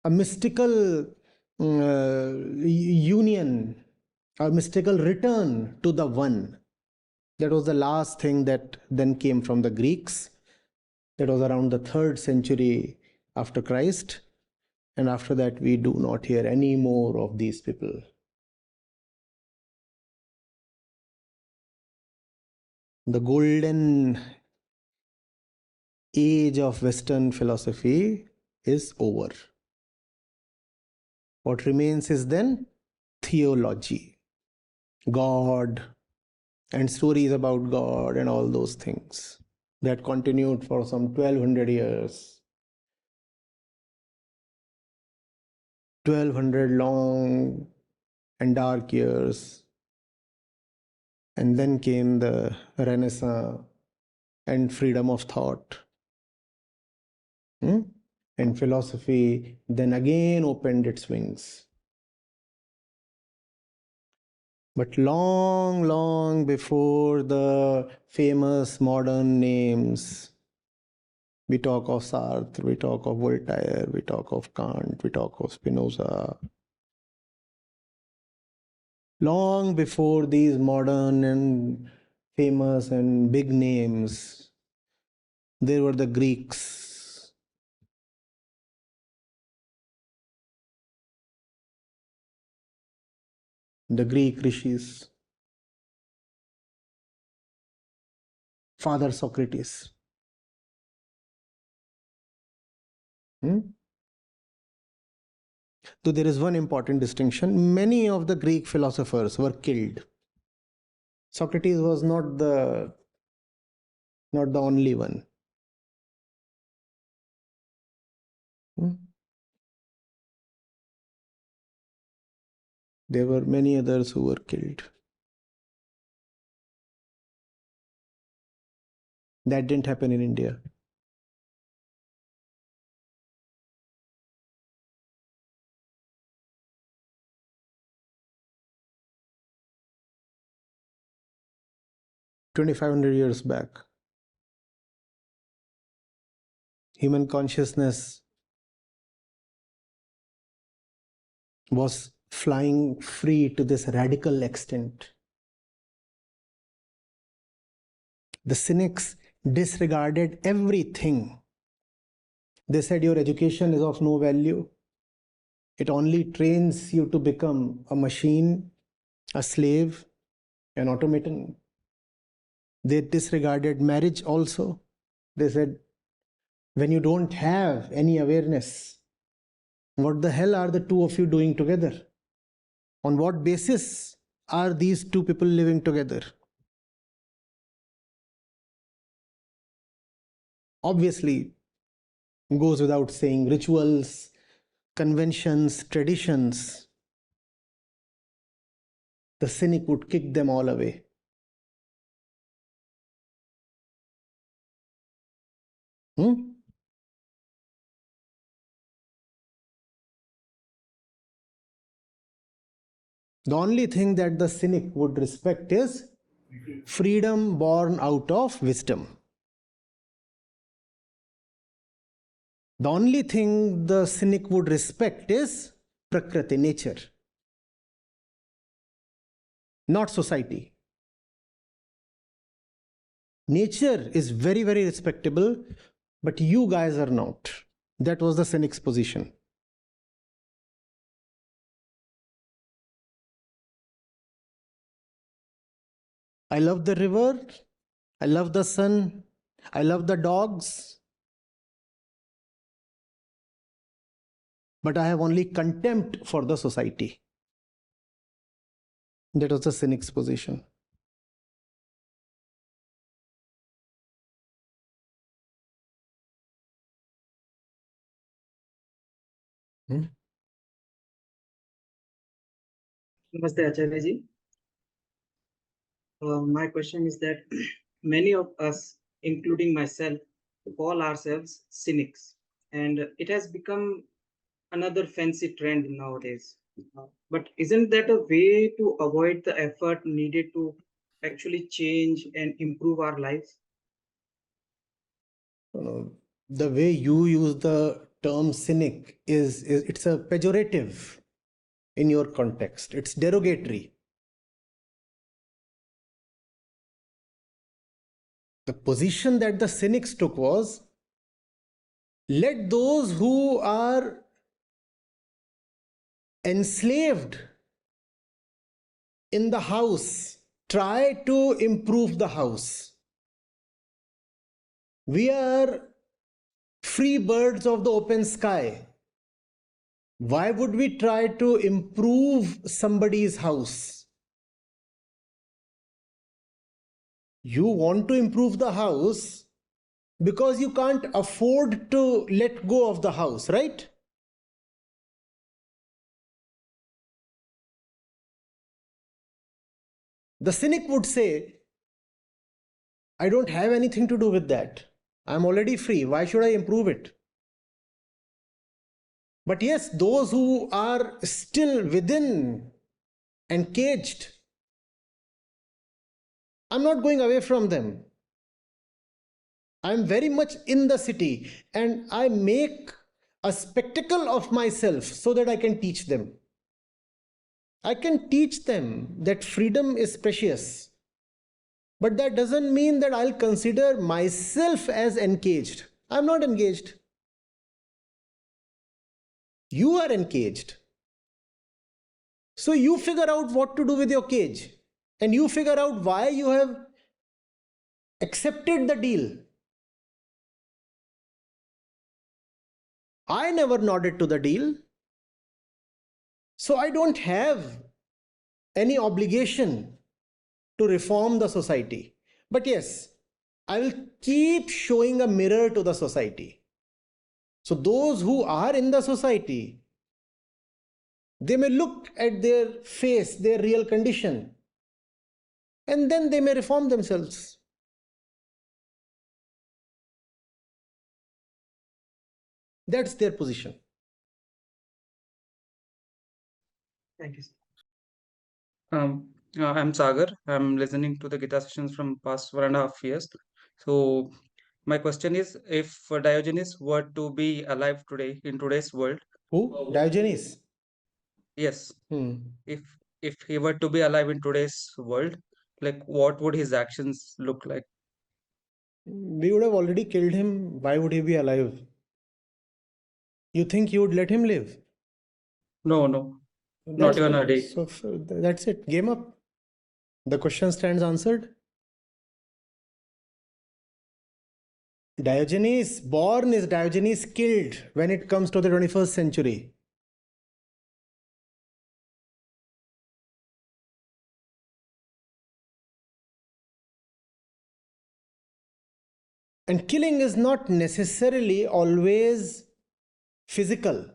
A mystical union, a mystical return to the one. That was the last thing that then came from the Greeks. That was around the 3rd century after Christ. And after that, we do not hear any more of these people. The golden age of Western philosophy is over. What remains is then theology, God, and stories about God and all those things that continued for some 1200 years. 1200 long and dark years. And then came the Renaissance and freedom of thought. And philosophy then again opened its wings. But long, long before the famous modern names, we talk of Sartre, we talk of Voltaire, we talk of Kant, we talk of Spinoza. Long before these modern and famous and big names, there were the Greeks. The Greek rishis. Father Socrates. So there is one important distinction. Many of the Greek philosophers were killed. Socrates was not the only one. There were many others who were killed. That didn't happen in India. $2,500 back. Human consciousness was flying free to this radical extent. The cynics disregarded everything. They said your education is of no value. It only trains you to become a machine, a slave, an automaton. They disregarded marriage also. They said, when you don't have any awareness, what the hell are the two of you doing together? On what basis are these two people living together? Obviously, goes without saying, rituals, conventions, traditions, the cynic would kick them all away. The only thing that the cynic would respect is freedom born out of wisdom. The only thing the cynic would respect is Prakriti, nature, not society. Nature is very, very respectable, but you guys are not. That was the cynic's position. I love the river, I love the sun, I love the dogs, but I have only contempt for the society. That was the cynic's position. Namaste, Acharya Ji. My question is that many of us, including myself, call ourselves cynics, and it has become another fancy trend nowadays. But isn't that a way to avoid the effort needed to actually change and improve our lives? The way you use the term cynic is it's a pejorative in your context. It's derogatory. The position that the cynics took was, let those who are enslaved in the house try to improve the house. We are free birds of the open sky. Why would we try to improve somebody's house? You want to improve the house because you can't afford to let go of the house, right? The cynic would say, I don't have anything to do with that. I'm already free. Why should I improve it? But yes, those who are still within and caged, I'm not going away from them. I'm very much in the city, and I make a spectacle of myself so that I can teach them. I can teach them that freedom is precious. But that doesn't mean that I'll consider myself as engaged. I'm not engaged. You are engaged. So you figure out what to do with your cage, and you figure out why you have accepted the deal. I never nodded to the deal. So I don't have any obligation to reform the society. But yes, I will keep showing a mirror to the society. So those who are in the society, they may look at their face, their real condition, and then they may reform themselves. That's their position. Thank you, sir. I'm Sagar. I'm listening to the guitar sessions from past 1.5 years. So my question is, if Diogenes were to be alive today in today's world, Who? Diogenes. yes, Hmm. if if he were to be alive in today's world, like what would his actions look like? We would have already killed him. Why would he be alive? You think you would let him live? No, no, not That's even a day. so. That's it. Game up. The question stands answered. Diogenes born is Diogenes killed when it comes to the 21st century. And killing is not necessarily always physical.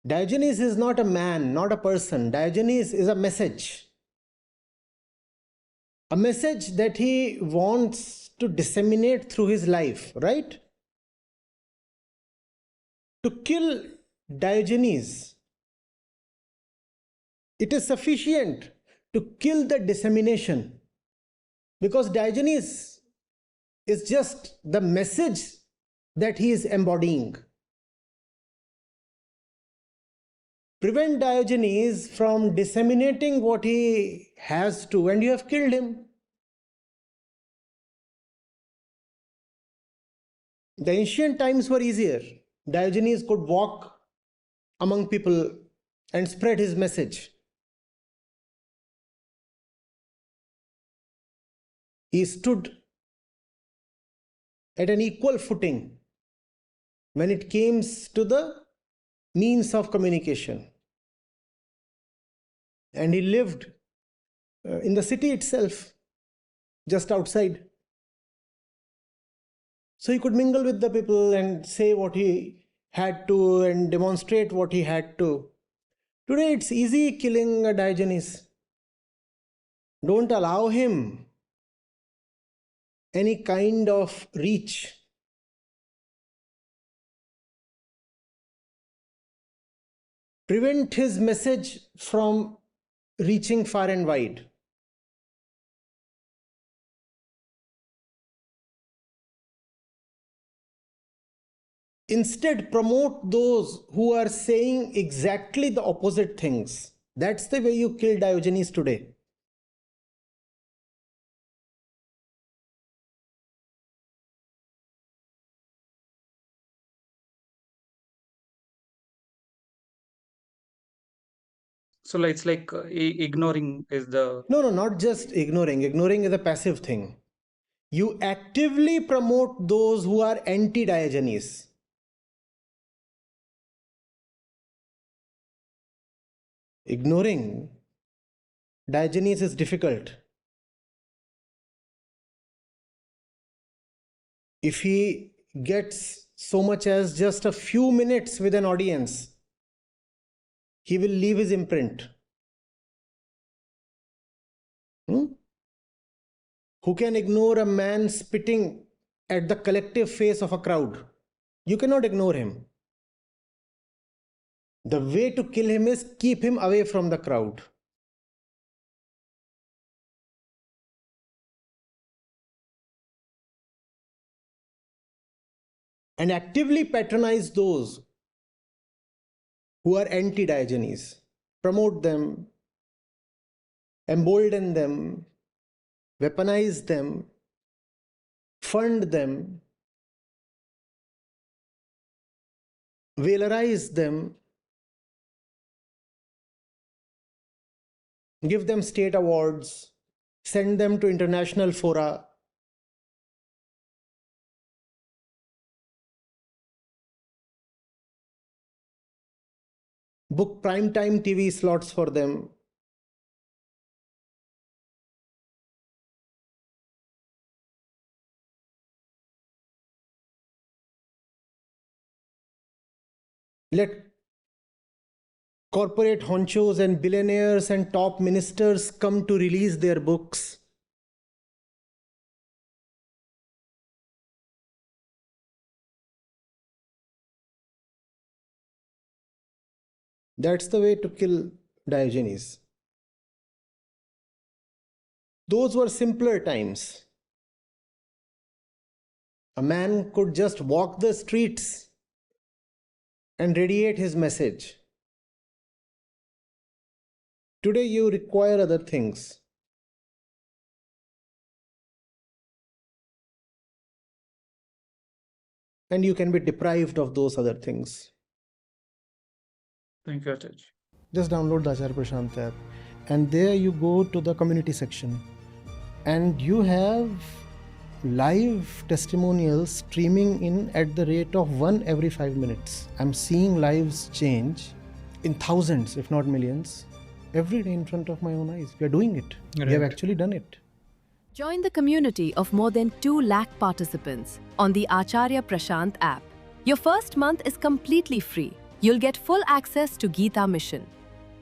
Diogenes is not a man, not a person. Diogenes is a message. A message that he wants to disseminate through his life, right? To kill Diogenes, it is sufficient to kill the dissemination, because Diogenes is just the message that he is embodying. Prevent Diogenes from disseminating what he has to, and you have killed him. The ancient times were easier. Diogenes could walk among people and spread his message. He stood at an equal footing when it came to the means of communication. And he lived in the city itself, just outside. So he could mingle with the people and say what he had to and demonstrate what he had to. Today it's easy killing a Diogenes. Don't allow him any kind of reach. Prevent his message from reaching far and wide. Instead, promote those who are saying exactly the opposite things. That's the way you kill Diogenes today. So like, it's like ignoring is the No, not just ignoring. Ignoring is a passive thing. You actively promote those who are anti Diogenes. Ignoring Diogenes is difficult. If he gets so much as just a few minutes with an audience, he will leave his imprint. Who can ignore a man spitting at the collective face of a crowd? You cannot ignore him. The way to kill him is keep him away from the crowd. and actively patronize those who are anti-Diogenes, promote them, embolden them, weaponize them, fund them, valorize them, give them state awards, send them to international fora, book primetime TV slots for them. Let corporate honchos and billionaires and top ministers come to release their books. That's the way to kill Diogenes. Those were simpler times. A man could just walk the streets and radiate his message. Today you require other things. And you can be deprived of those other things. Thank you, Acharya. Just download the Acharya Prashant app, and there you go to the community section, and you have live testimonials streaming in at the rate of 1 every 5 minutes. I'm seeing lives change in thousands, if not millions, every day in front of my own eyes. We are doing it. We have actually done it. Join the community of more than 2 lakh participants on the Acharya Prashant app. Your first month is completely free. You'll get full access to Gita Mission.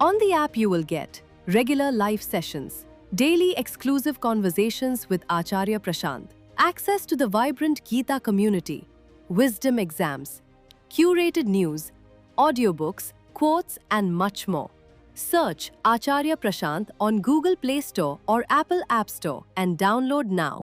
On the app, you will get regular live sessions, daily exclusive conversations with Acharya Prashant, access to the vibrant Gita community, wisdom exams, curated news, audiobooks, quotes, and much more. Search Acharya Prashant on Google Play Store or Apple App Store and download now.